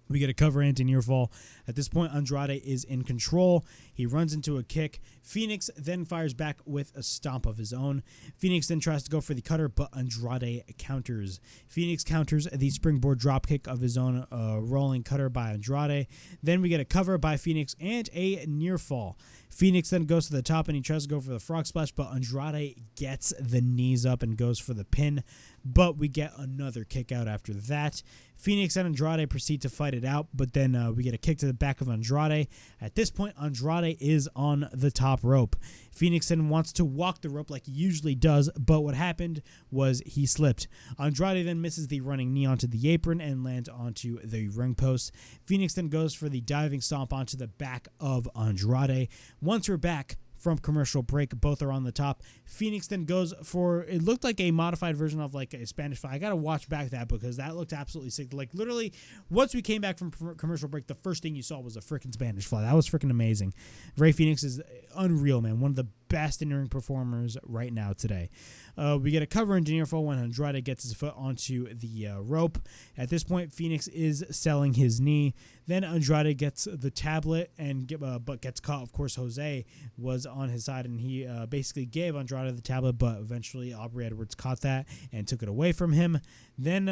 We get a cover and a near fall. At this point, Andrade is in control. He runs into a kick. Fenix then fires back with a stomp of his own. Fenix then tries to go for the cutter, but Andrade counters. Fenix counters the springboard dropkick of his own rolling cutter by Andrade. Then we get a cover by Fenix and a near fall. Fenix then goes to the top and he tries to go for the frog splash, but Andrade gets the knees up and goes for the pin, but we get another kick out after that. Fenix and Andrade proceed to fight it out, but then we get a kick to the back of Andrade. At this point, Andrade is on the top rope. Fenix then wants to walk the rope like he usually does, but what happened was he slipped. Andrade then misses the running knee onto the apron and lands onto the ring post. Fenix then goes for the diving stomp onto the back of Andrade. Once we're back from commercial break, both are on the top. Fenix then goes for, it looked like a modified version of like a Spanish fly. I gotta watch back that because that looked absolutely sick. Like literally, once we came back from commercial break, the first thing you saw was a freaking Spanish fly. That was freaking amazing. Rey Fenix is unreal, man. One of the best in-ring performers right now today. We get a cover engineer fall when Andrade gets his foot onto the rope. At this point, Fenix is selling his knee. Then Andrade gets the tablet but gets caught. Of course, Jose was on his side and he basically gave Andrade the tablet, but eventually Aubrey Edwards caught that and took it away from him. Then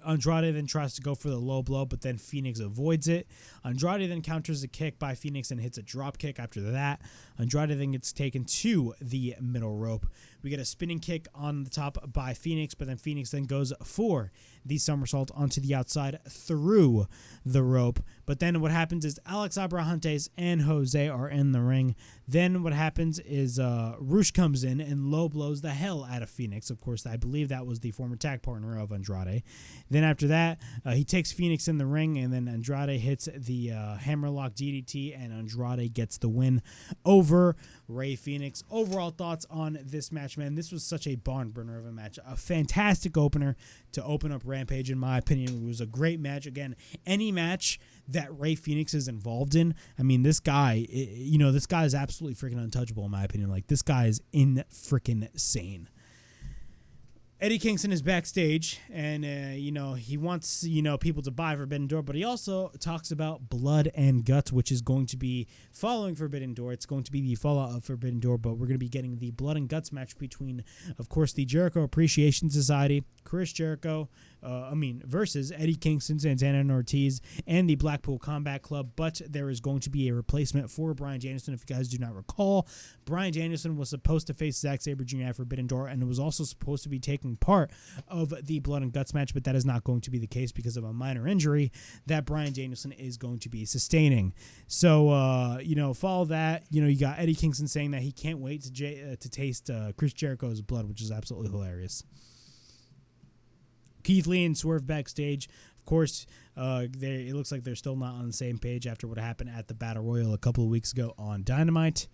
Andrade then tries to go for the low blow, but then Fenix avoids it. Andrade then counters a kick by Fenix and hits a drop kick after that. Andrade then gets taken to the middle rope. We get a spinning kick on the top by Fenix, but then Fenix then goes for the somersault onto the outside through the rope. But then what happens is Alex Abrahantes and Jose are in the ring. Then what happens is Rush comes in and low blows the hell out of Fenix. Of course, I believe that was the former tag partner of Andrade. Then after that, he takes Fenix in the ring, and then Andrade hits the hammerlock DDT, and Andrade gets the win over Rey Fenix. Overall thoughts on this match, man. This was such a barn burner of a match. A fantastic opener to open up Rampage, in my opinion. It was a great match. Again, any match that Rey Fenix is involved in, I mean, this guy, this guy is absolutely freaking untouchable, in my opinion. Like, this guy is insane. Eddie Kingston is backstage, and, he wants, people to buy Forbidden Door, but he also talks about Blood and Guts, which is going to be following Forbidden Door. It's going to be the fallout of Forbidden Door, but we're going to be getting the Blood and Guts match between, of course, the Jericho Appreciation Society, Chris Jericho, versus Eddie Kingston, Santana and Ortiz, and the Blackpool Combat Club, but there is going to be a replacement for Bryan Danielson. If you guys do not recall, Bryan Danielson was supposed to face Zack Sabre Jr. at Forbidden Door, and it was also supposed to be taking part of the Blood and Guts match, but that is not going to be the case because of a minor injury that Bryan Danielson is going to be sustaining. So, follow that. You got Eddie Kingston saying that he can't wait to taste Chris Jericho's blood, which is absolutely hilarious. Keith Lee and Swerve backstage. Of course, it looks like they're still not on the same page after what happened at the Battle Royal a couple of weeks ago on Dynamite.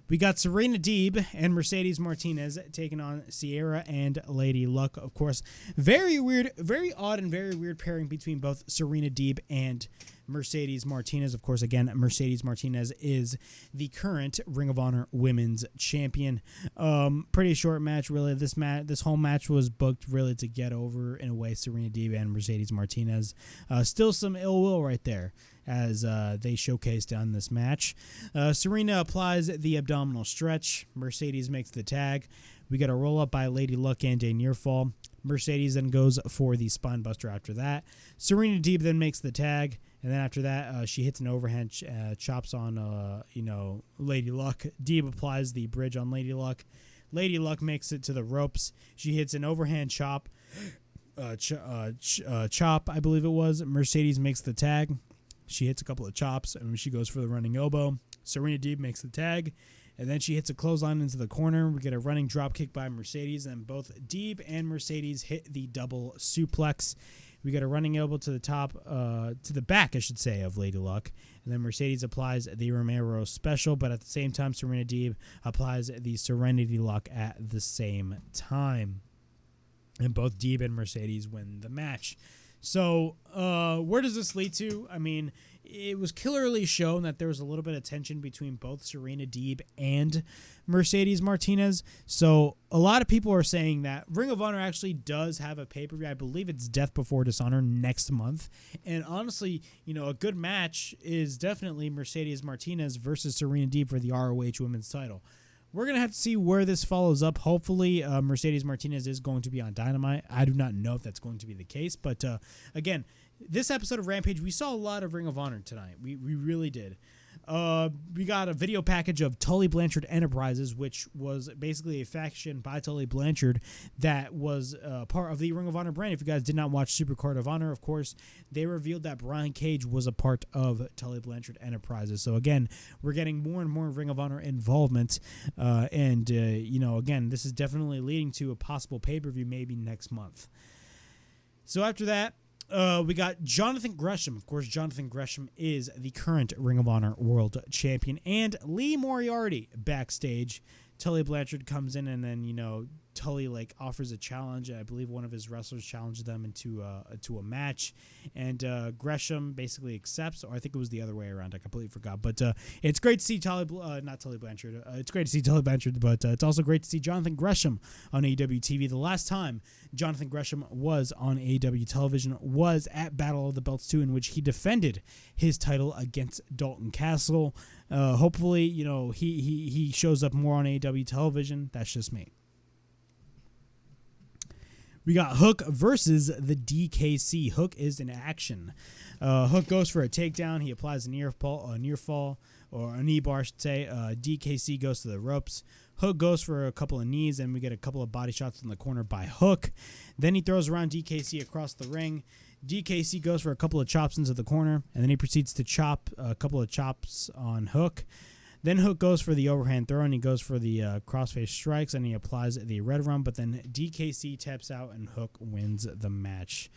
We got Serena Deeb and Mercedes Martinez taking on Sierra and Lady Luck. Of course, very weird, very odd and very weird pairing between both Serena Deeb and Mercedes Martinez. Of course, again, Mercedes Martinez is the current Ring of Honor Women's Champion. Pretty short match, really. This whole match was booked really to get over, in a way, Serena Deeb and Mercedes Martinez. Still some ill will right there as they showcased on this match. Serena applies the abdominal stretch. Mercedes makes the tag. We get a roll-up by Lady Luck and a near fall. Mercedes then goes for the spine buster after that. Serena Deeb then makes the tag. And then after that, she hits an overhand chops on, Lady Luck. Deeb applies the bridge on Lady Luck. Lady Luck makes it to the ropes. She hits an overhand chop, I believe it was. Mercedes makes the tag. She hits a couple of chops, and she goes for the running elbow. Serena Deeb makes the tag, and then she hits a clothesline into the corner. We get a running drop kick by Mercedes, and both Deeb and Mercedes hit the double suplex. We get a running elbow to the top, to the back, I should say, of Lady Luck. And then Mercedes applies the Romero special, but at the same time, Serena Deeb applies the Serenity Lock at the same time. And both Deeb and Mercedes win the match. So, where does this lead to? I mean, it was clearly shown that there was a little bit of tension between both Serena Deeb and Mercedes Martinez. So, a lot of people are saying that Ring of Honor actually does have a pay-per-view. I believe it's Death Before Dishonor next month. And honestly, a good match is definitely Mercedes Martinez versus Serena Deeb for the ROH Women's title. We're going to have to see where this follows up. Hopefully, Mercedes Martinez is going to be on Dynamite. I do not know if that's going to be the case. But, again, this episode of Rampage, we saw a lot of Ring of Honor tonight. We really did. We got a video package of Tully Blanchard Enterprises, which was basically a faction by Tully Blanchard that was part of the Ring of Honor brand. If you guys did not watch Supercard of Honor, of course, they revealed that Brian Cage was a part of Tully Blanchard Enterprises. So again, we're getting more and more Ring of Honor involvement, and again, this is definitely leading to a possible pay-per-view maybe next month. So after that, we got Jonathan Gresham. Of course, Jonathan Gresham is the current Ring of Honor World Champion. And Lee Moriarty backstage. Tully Blanchard comes in, and then, Tully offers a challenge. I believe one of his wrestlers challenged them into a match, and Gresham basically accepts, or I think it was the other way around. I completely forgot. But it's great to see not Tully Blanchard. It's great to see Tully Blanchard, but it's also great to see Jonathan Gresham on AEW TV. The last time Jonathan Gresham was on AEW television was at Battle of the Belts 2, in which he defended his title against Dalton Castle. Hopefully, he shows up more on AEW television. That's just me. We got Hook versus the DKC. Hook is in action. Hook goes for a takedown. He applies a near fall, or a knee bar, I should say. DKC goes to the ropes. Hook goes for a couple of knees, and we get a couple of body shots in the corner by Hook. Then he throws around DKC across the ring. DKC goes for a couple of chops into the corner, and then he proceeds to chop a couple of chops on Hook. Then Hook goes for the overhand throw, and he goes for the crossface strikes, and he applies the red rum, but then DKC taps out, and Hook wins the match.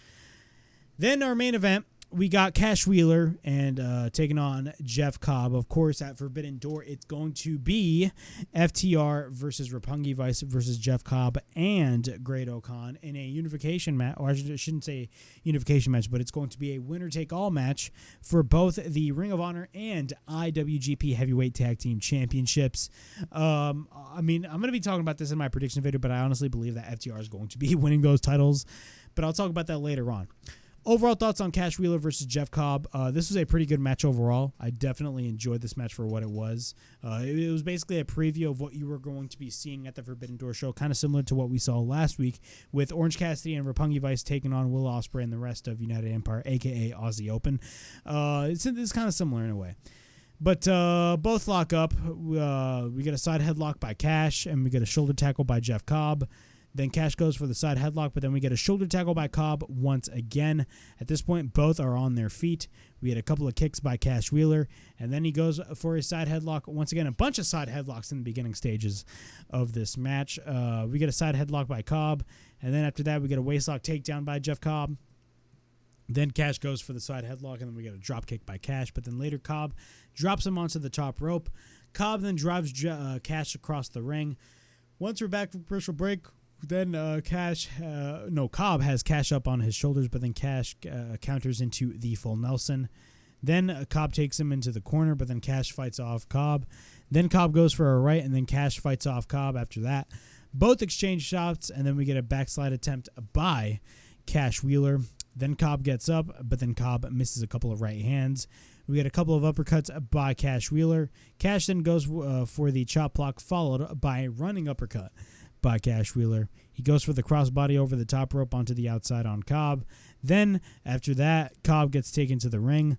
Then our main event, we got Cash Wheeler and taking on Jeff Cobb. Of course, at Forbidden Door, it's going to be FTR versus Roppongi Vice versus Jeff Cobb and Great O'Khan in a unification match. Or I shouldn't say unification match, but it's going to be a winner-take-all match for both the Ring of Honor and IWGP Heavyweight Tag Team Championships. I'm going to be talking about this in my prediction video, but I honestly believe that FTR is going to be winning those titles. But I'll talk about that later on. Overall thoughts on Cash Wheeler versus Jeff Cobb. This was a pretty good match overall. I definitely enjoyed this match for what it was. It was basically a preview of what you were going to be seeing at the Forbidden Door show, kind of similar to what we saw last week with Orange Cassidy and Roppongi Vice taking on Will Ospreay and the rest of United Empire, a.k.a. Aussie Open. It's kind of similar in a way. But both lock up. We get a side headlock by Cash, and we get a shoulder tackle by Jeff Cobb. Then Cash goes for the side headlock, but then we get a shoulder tackle by Cobb once again. At this point, both are on their feet. We had a couple of kicks by Cash Wheeler, and then he goes for his side headlock. Once again, a bunch of side headlocks in the beginning stages of this match. We get a side headlock by Cobb, and then after that, we get a waistlock takedown by Jeff Cobb. Then Cash goes for the side headlock, and then we get a drop kick by Cash. But then later, Cobb drops him onto the top rope. Cobb then drives Cash across the ring. Once we're back from commercial break, then Cobb has Cash up on his shoulders, but then Cash counters into the full Nelson. Then Cobb takes him into the corner, but then Cash fights off Cobb. Then Cobb goes for a right, and then Cash fights off Cobb after that. Both exchange shots, and then we get a backslide attempt by Cash Wheeler. Then Cobb gets up, but then Cobb misses a couple of right hands. We get a couple of uppercuts by Cash Wheeler. Cash then goes for the chop block, followed by a running uppercut by Cash Wheeler. He goes for the crossbody over the top rope onto the outside on Cobb. Then, after that, Cobb gets taken to the ring.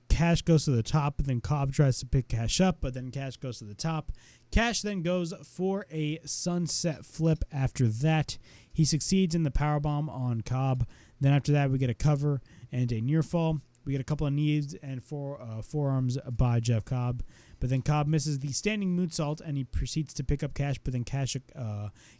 Cash goes to the top, but then Cobb tries to pick Cash up, but then Cash goes to the top. Cash then goes for a sunset flip after that. He succeeds in the powerbomb on Cobb. Then after that, we get a cover and a near fall. We get a couple of knees and forearms by Jeff Cobb. But then Cobb misses the standing moonsault, and he proceeds to pick up Cash, but then Cash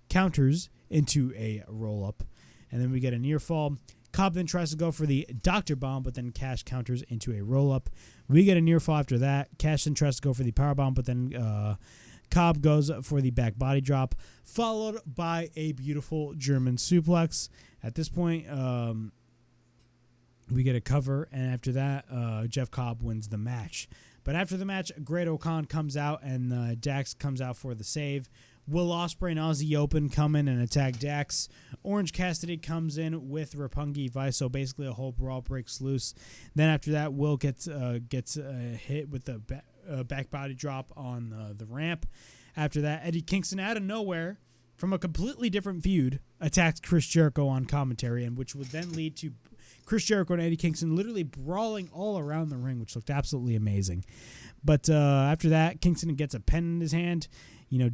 counters into a roll-up. And then we get a near fall. Cobb then tries to go for the Dr. Bomb, but then Cash counters into a roll-up. We get a near fall after that. Cash then tries to go for the powerbomb, but then Cobb goes for the back body drop, followed by a beautiful German suplex. At this point, we get a cover, and after that, Jeff Cobb wins the match. But after the match, Great O'Khan comes out, and Dax comes out for the save. Will Ospreay and Aussie Open come in and attack Dax. Orange Cassidy comes in with Roppongi Vice, so basically a whole brawl breaks loose. Then after that, Will gets hit with the back body drop on the ramp. After that, Eddie Kingston out of nowhere, from a completely different feud, attacks Chris Jericho on commentary, and which would then lead to Chris Jericho and Eddie Kingston literally brawling all around the ring, which looked absolutely amazing. But after that, Kingston gets a pen in his hand.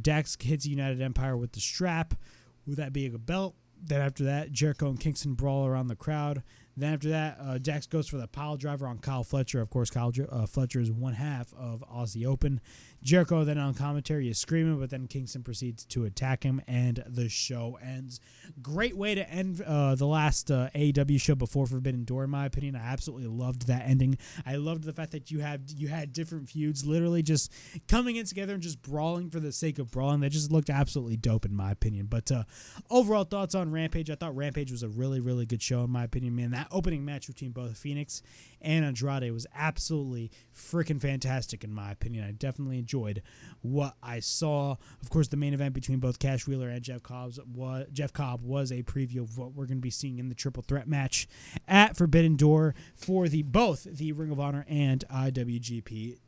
Dax hits United Empire with the strap, with that being a belt. Then after that, Jericho and Kingston brawl around the crowd. Then after that, Dax goes for the pile driver on Kyle Fletcher. Of course, Kyle Fletcher is one half of Aussie Open. Jericho then on commentary is screaming, but then Kingston proceeds to attack him, and the show ends. Great way to end the last AEW show before Forbidden Door, in my opinion. I absolutely loved that ending. I loved the fact that you had different feuds literally just coming in together and just brawling for the sake of brawling. That just looked absolutely dope, in my opinion. But overall thoughts on Rampage, I thought Rampage was a really, really good show, in my opinion, man. That opening match between both Phoenix and Andrade was absolutely freaking fantastic, in my opinion. I definitely enjoyed what I saw. Of course, the main event between both Cash Wheeler and Jeff Cobb was a preview of what we're going to be seeing in the triple threat match at Forbidden Door for both the Ring of Honor and IWGP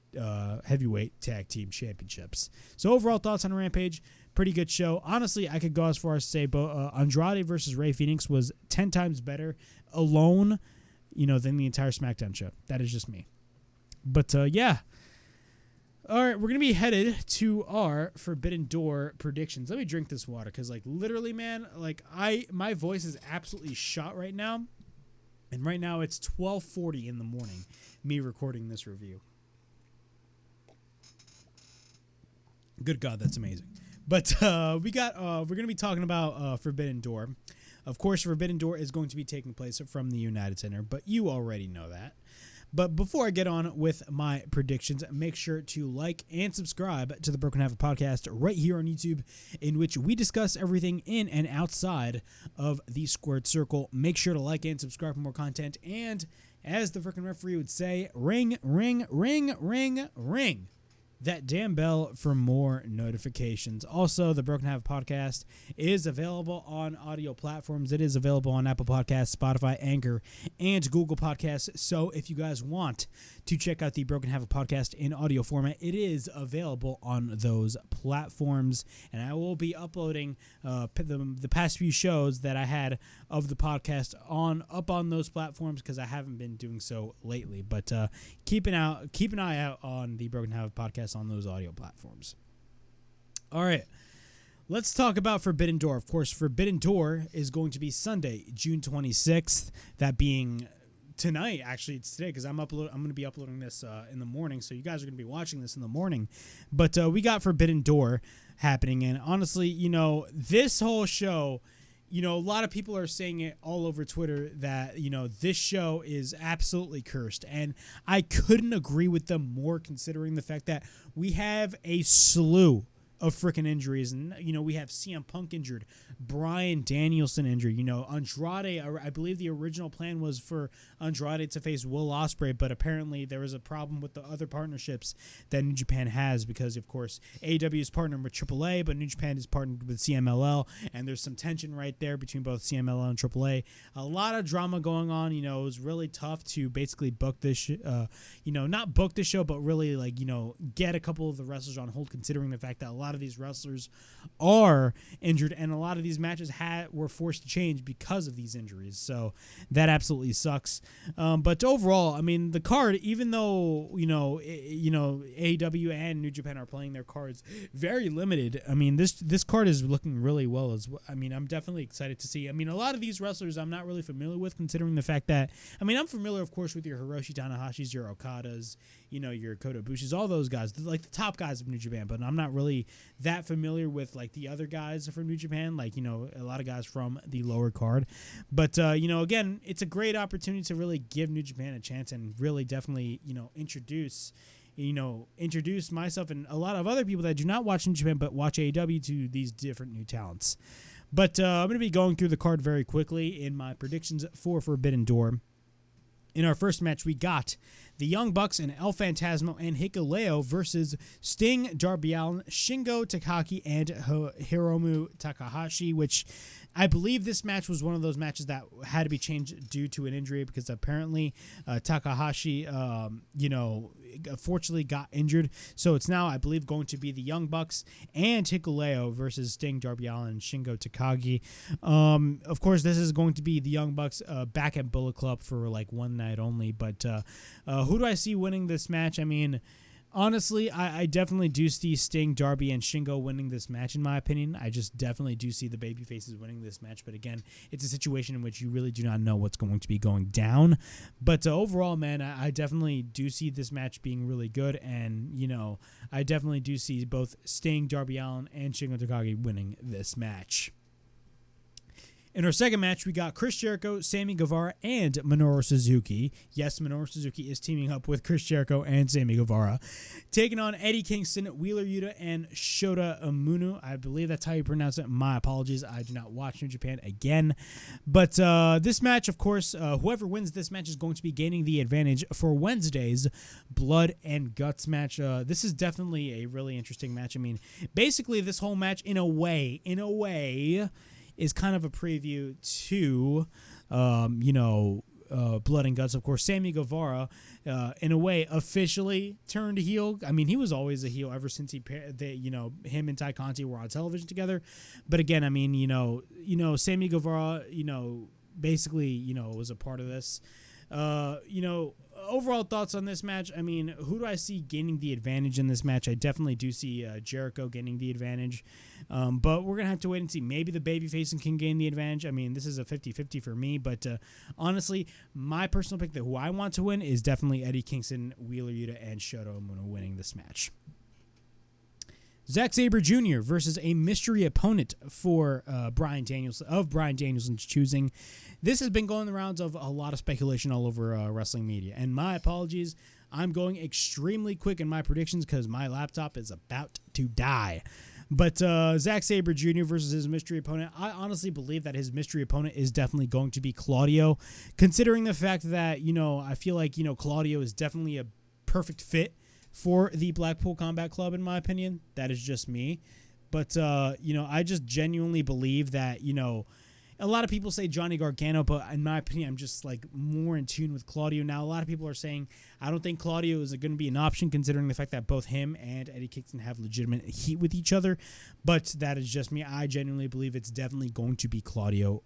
Heavyweight Tag Team Championships. So overall thoughts on Rampage, pretty good show. Honestly, I could go as far as to say Andrade versus Rey Fenix was 10 times better alone, than the entire SmackDown show. That is just me. But yeah. All right, we're going to be headed to our Forbidden Door predictions. Let me drink this water because, literally, man, my voice is absolutely shot right now. And right now it's 12:40 in the morning, me recording this review. Good God, that's amazing. But we're going to be talking about Forbidden Door. Of course, Forbidden Door is going to be taking place from the United Center, but you already know that. But before I get on with my predictions, make sure to like and subscribe to the Broken Half podcast right here on YouTube, in which we discuss everything in and outside of the squared circle. Make sure to like and subscribe for more content. And as the freaking referee would say, ring, ring, ring, ring, ring that damn bell for more notifications. Also, the Broken Half podcast is available on audio platforms. It is available on Apple Podcasts, Spotify, Anchor, and Google Podcasts. So if you guys want to check out the Broken Half podcast in audio format, it is available on those platforms. And I will be uploading the past few shows that I had of the podcast up on those platforms because I haven't been doing so lately. But keep an eye out on the Broken Half podcast on those audio platforms. All right, let's talk about Forbidden Door. Of course, Forbidden Door is going to be Sunday, June 26th. That being tonight. Actually, it's today because I'm going to be uploading this in the morning, so you guys are going to be watching this in the morning. But we got Forbidden Door happening, and honestly, this whole show, a lot of people are saying it all over Twitter that, this show is absolutely cursed. And I couldn't agree with them more, considering the fact that we have a slew of freaking injuries. And, we have CM Punk injured, Bryan Danielson injured, Andrade. I believe the original plan was for Andrade to face Will Ospreay, but apparently there was a problem with the other partnerships that New Japan has because, of course, AEW is partnered with AAA, but New Japan is partnered with CMLL, and there's some tension right there between both CMLL and AAA. A lot of drama going on. It was really tough to basically book this, not book this show, but really, get a couple of the wrestlers on hold, considering the fact that a lot of these wrestlers are injured, and a lot of these matches were forced to change because of these injuries. So that absolutely sucks. But overall, the card, even though AEW and New Japan are playing their cards very limited, this card is looking really well as well. I'm definitely excited to see. A lot of these wrestlers I'm not really familiar with, considering the fact that I'm familiar, of course, with your Hiroshi Tanahashis, your Okadas, your Kota Ibushi's, all those guys, the top guys of New Japan, but I'm not really that familiar with the other guys from New Japan, a lot of guys from the lower card. But again, it's a great opportunity to really give New Japan a chance and really definitely introduce myself and a lot of other people that do not watch New Japan but watch AEW to these different new talents. But I'm going to be going through the card very quickly in my predictions for Forbidden Door. In our first match, we got the Young Bucks and El Phantasmo and Hikuleo versus Sting, Darby Allin, Shingo Takagi, and Hiromu Takahashi, which I believe this match was one of those matches that had to be changed due to an injury because apparently Takahashi, unfortunately got injured. So it's now, I believe, going to be the Young Bucks and Hikuleo versus Sting, Darby Allin, and Shingo Takagi. Of course, this is going to be the Young Bucks back at Bullet Club for like one night only. But who do I see winning this match? I mean, honestly, I definitely do see Sting, Darby, and Shingo winning this match, in my opinion. I just definitely do see the babyfaces winning this match. But again, it's a situation in which you really do not know what's going to be going down. But overall, man, I definitely do see this match being really good. And, I definitely do see both Sting, Darby Allin, and Shingo Takagi winning this match. In our second match, we got Chris Jericho, Sammy Guevara, and Minoru Suzuki. Yes, Minoru Suzuki is teaming up with Chris Jericho and Sammy Guevara, taking on Eddie Kingston, Wheeler Yuta, and Shota Umino. I believe that's how you pronounce it. My apologies. I do not watch New Japan again. But this match, of course, whoever wins this match is going to be gaining the advantage for Wednesday's Blood and Guts match. This is definitely a really interesting match. I mean, basically, this whole match, in a way, is kind of a preview to, Blood and Guts. Of course, Sammy Guevara, in a way, officially turned heel. I mean, he was always a heel ever since him and Ty Conti were on television together. But again, I mean, Sammy Guevara, basically, was a part of this. Overall thoughts on this match. I mean, who do I see gaining the advantage in this match? I definitely do see Jericho gaining the advantage. But we're going to have to wait and see. Maybe the babyface can gain the advantage. I mean, this is a 50-50 for me. But honestly, my personal pick that who I want to win is definitely Eddie Kingston, Wheeler Yuta, and Shota Umino winning this match. Zack Sabre Jr. versus a mystery opponent for Bryan Danielson's choosing. This has been going the rounds of a lot of speculation all over wrestling media. And my apologies, I'm going extremely quick in my predictions because my laptop is about to die. But Zack Sabre Jr. versus his mystery opponent, I honestly believe that his mystery opponent is definitely going to be Claudio, considering the fact that, I feel like, Claudio is definitely a perfect fit for the Blackpool Combat Club, in my opinion. That is just me. But, I just genuinely believe that, a lot of people say Johnny Gargano, but in my opinion, I'm just like more in tune with Claudio. Now, a lot of people are saying I don't think Claudio is going to be an option, considering the fact that both him and Eddie Kingston have legitimate heat with each other. But that is just me. I genuinely believe it's definitely going to be Claudio,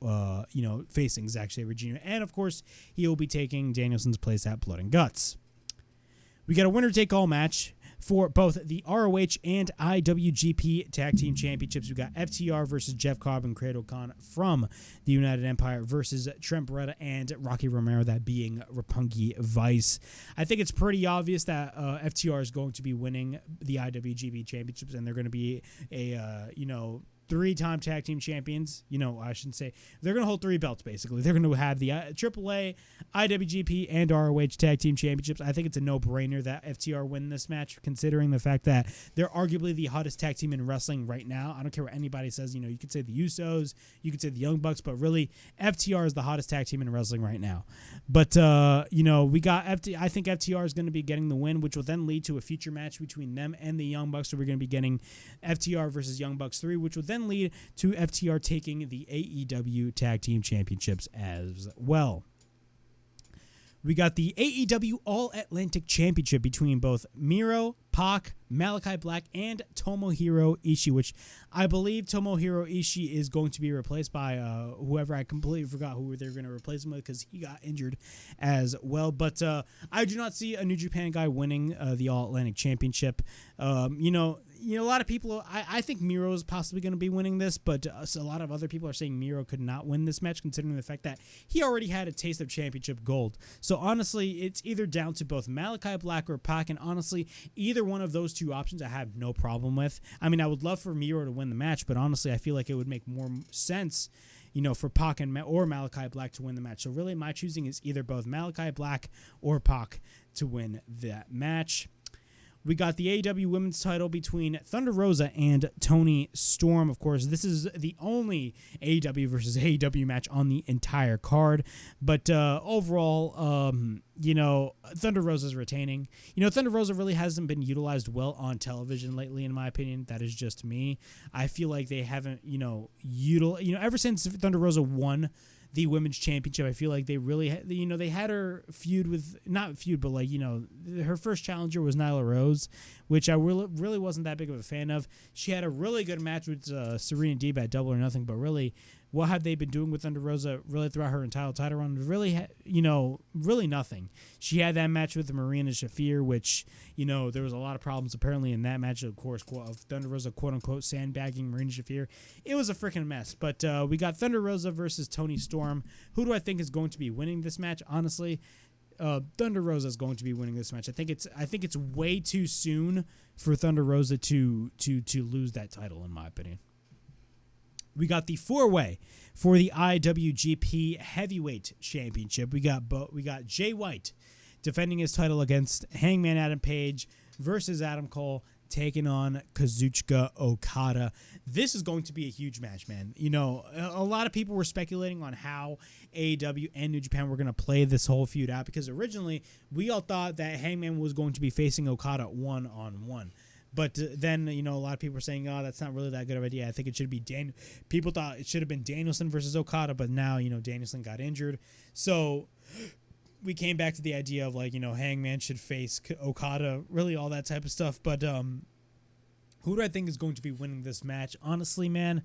facing Zack Sabre Jr. And, of course, he will be taking Danielson's place at Blood and Guts. We got a winner-take-all match for both the ROH and IWGP Tag Team Championships. We got FTR versus Jeff Cobb and Cradle Khan from the United Empire versus Trent Beretta and Rocky Romero, that being Roppongi Vice. I think it's pretty obvious that FTR is going to be winning the IWGP Championships, and they're going to be a, three-time tag team champions. I shouldn't say. They're going to hold three belts, basically. They're going to have the AAA, IWGP, and ROH tag team championships. I think it's a no-brainer that FTR win this match, considering the fact that they're arguably the hottest tag team in wrestling right now. I don't care what anybody says. You could say the Usos, you could say the Young Bucks, but really, FTR is the hottest tag team in wrestling right now. But, we got I think FTR is going to be getting the win, which will then lead to a future match between them and the Young Bucks. So we're going to be getting FTR versus Young Bucks 3, which will then lead to FTR taking the AEW Tag Team Championships as well. We got the AEW All-Atlantic Championship between both Miro, Pac, Malachi Black, and Tomohiro Ishii, which I believe Tomohiro Ishii is going to be replaced by whoever. I completely forgot who they're going to replace him with because he got injured as well. But I do not see a New Japan guy winning the All-Atlantic Championship. A lot of people, I think Miro is possibly going to be winning this, but a lot of other people are saying Miro could not win this match, considering the fact that he already had a taste of championship gold. So honestly, it's either down to both Malachi Black or Pac, and honestly, either one of those two options I have no problem with. I mean, I would love for Miro to win the match, but honestly, I feel like it would make more sense, for Pac or Malachi Black to win the match. So really, my choosing is either both Malachi Black or Pac to win that match. We got the AEW Women's title between Thunder Rosa and Toni Storm. Of course, this is the only AEW versus AEW match on the entire card. But overall, Thunder Rosa's retaining. Thunder Rosa really hasn't been utilized well on television lately, in my opinion. That is just me. I feel like they haven't, ever since Thunder Rosa won the women's championship, I feel like they really, they had her her first challenger was Nyla Rose, which I really wasn't that big of a fan of. She had a really good match with Serena Deeb at Double or Nothing, but really, what have they been doing with Thunder Rosa really throughout her entire title run? Really, really nothing. She had that match with Marina Shafir, which, there was a lot of problems apparently in that match, of course, of Thunder Rosa, quote-unquote, sandbagging Marina Shafir. It was a freaking mess. But we got Thunder Rosa versus Toni Storm. Who do I think is going to be winning this match? Honestly, Thunder Rosa is going to be winning this match. I think it's way too soon for Thunder Rosa to lose that title, in my opinion. We got the 4-way for the IWGP Heavyweight Championship. We got Jay White defending his title against Hangman Adam Page versus Adam Cole, taking on Kazuchika Okada. This is going to be a huge match, man. A lot of people were speculating on how AEW and New Japan were going to play this whole feud out, because originally we all thought that Hangman was going to be facing Okada one-on-one. But then, a lot of people were saying, oh, that's not really that good of an idea. I think it should be people thought it should have been Danielson versus Okada, but now, Danielson got injured. So we came back to the idea of, Hangman should face Okada, really all that type of stuff. But who do I think is going to be winning this match? Honestly, man,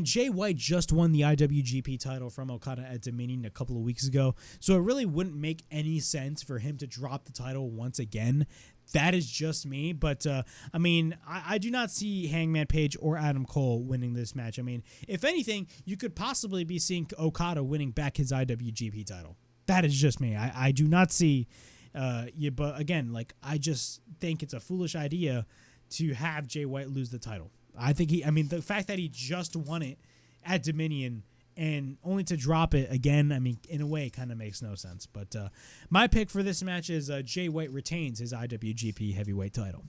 Jay White just won the IWGP title from Okada at Dominion a couple of weeks ago, so it really wouldn't make any sense for him to drop the title once again. That is just me, but I do not see Hangman Page or Adam Cole winning this match. If anything, you could possibly be seeing Okada winning back his IWGP title. That is just me. I do not see, but again, I just think it's a foolish idea to have Jay White lose the title. I think the fact that he just won it at Dominion and only to drop it again, in a way, kind of makes no sense. But my pick for this match is Jay White retains his IWGP Heavyweight title.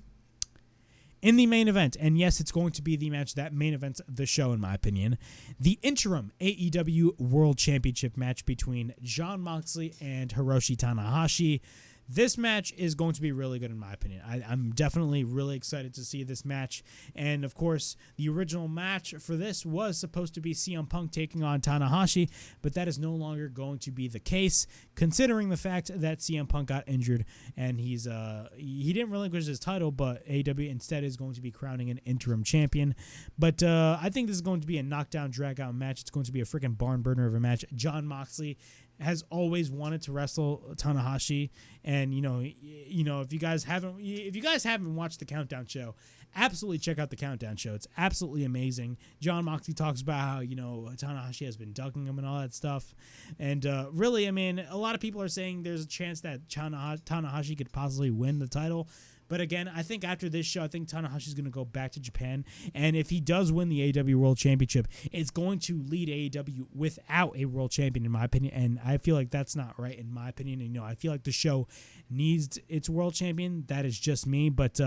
In the main event, and yes, it's going to be the match that main events the show, in my opinion, the interim AEW World Championship match between Jon Moxley and Hiroshi Tanahashi. This match is going to be really good, in my opinion. I'm definitely really excited to see this match. And, of course, the original match for this was supposed to be CM Punk taking on Tanahashi, but that is no longer going to be the case, considering the fact that CM Punk got injured and he didn't relinquish his title, but AEW instead is going to be crowning an interim champion. But I think this is going to be a knockdown, drag-out match. It's going to be a freaking barn burner of a match. Jon Moxley has always wanted to wrestle Tanahashi, and if you guys haven't watched the Countdown Show, absolutely check out the Countdown Show. It's absolutely amazing. Jon Moxley talks about how Tanahashi has been ducking him and all that stuff, and really, a lot of people are saying there's a chance that Tanahashi could possibly win the title. But again, I think after this show, I think Tanahashi's going to go back to Japan. And if he does win the AEW World Championship, it's going to lead AEW without a world champion, in my opinion. And I feel like that's not right, in my opinion. And, I feel like the show needs its world champion. That is just me. But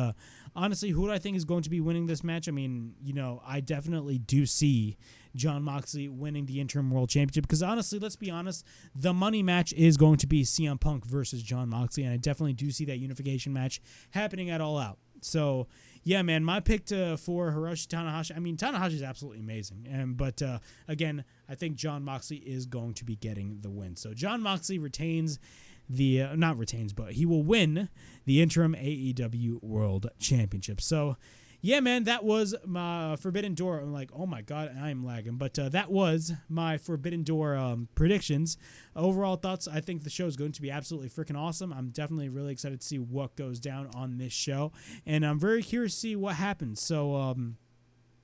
honestly, who do I think is going to be winning this match? I definitely do see Jon Moxley winning the interim world championship, because honestly, let's be honest, the money match is going to be CM Punk versus Jon Moxley, and I definitely do see that unification match happening at All Out. So yeah, man, my pick for Hiroshi Tanahashi, Tanahashi is absolutely amazing, but again, I think Jon Moxley is going to be getting the win. So Jon Moxley retains but he will win the interim AEW World Championship. So yeah, man, that was my Forbidden Door. I'm like, oh my God, I am lagging. But that was my Forbidden Door predictions. Overall thoughts, I think the show is going to be absolutely freaking awesome. I'm definitely really excited to see what goes down on this show. And I'm very curious to see what happens. So,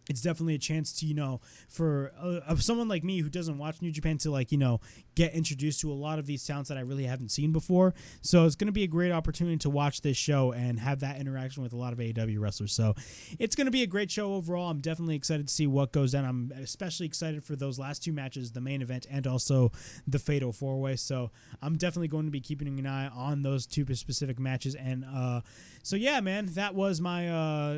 it's definitely a chance to, for someone like me who doesn't watch New Japan to get introduced to a lot of these talents that I really haven't seen before. So it's going to be a great opportunity to watch this show and have that interaction with a lot of AEW wrestlers. So it's going to be a great show overall. I'm definitely excited to see what goes down. I'm especially excited for those last two matches, the main event and also the Fatal 4-Way. So I'm definitely going to be keeping an eye on those two specific matches. And so yeah, man, that was my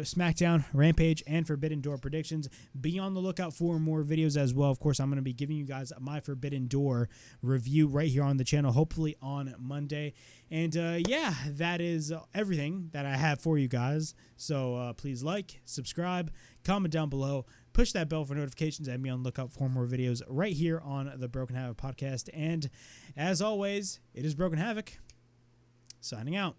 SmackDown, Rampage, and Forbidden Door predictions. Be on the lookout for more videos as well. Of course, I'm going to be giving you guys my Forbidden Door review right here on the channel, hopefully on Monday. And yeah, that is everything that I have for you guys. So please like, subscribe, comment down below, push that bell for notifications, and be on the lookout for more videos right here on the Broken Havoc podcast. And as always, it is Broken Havoc signing out.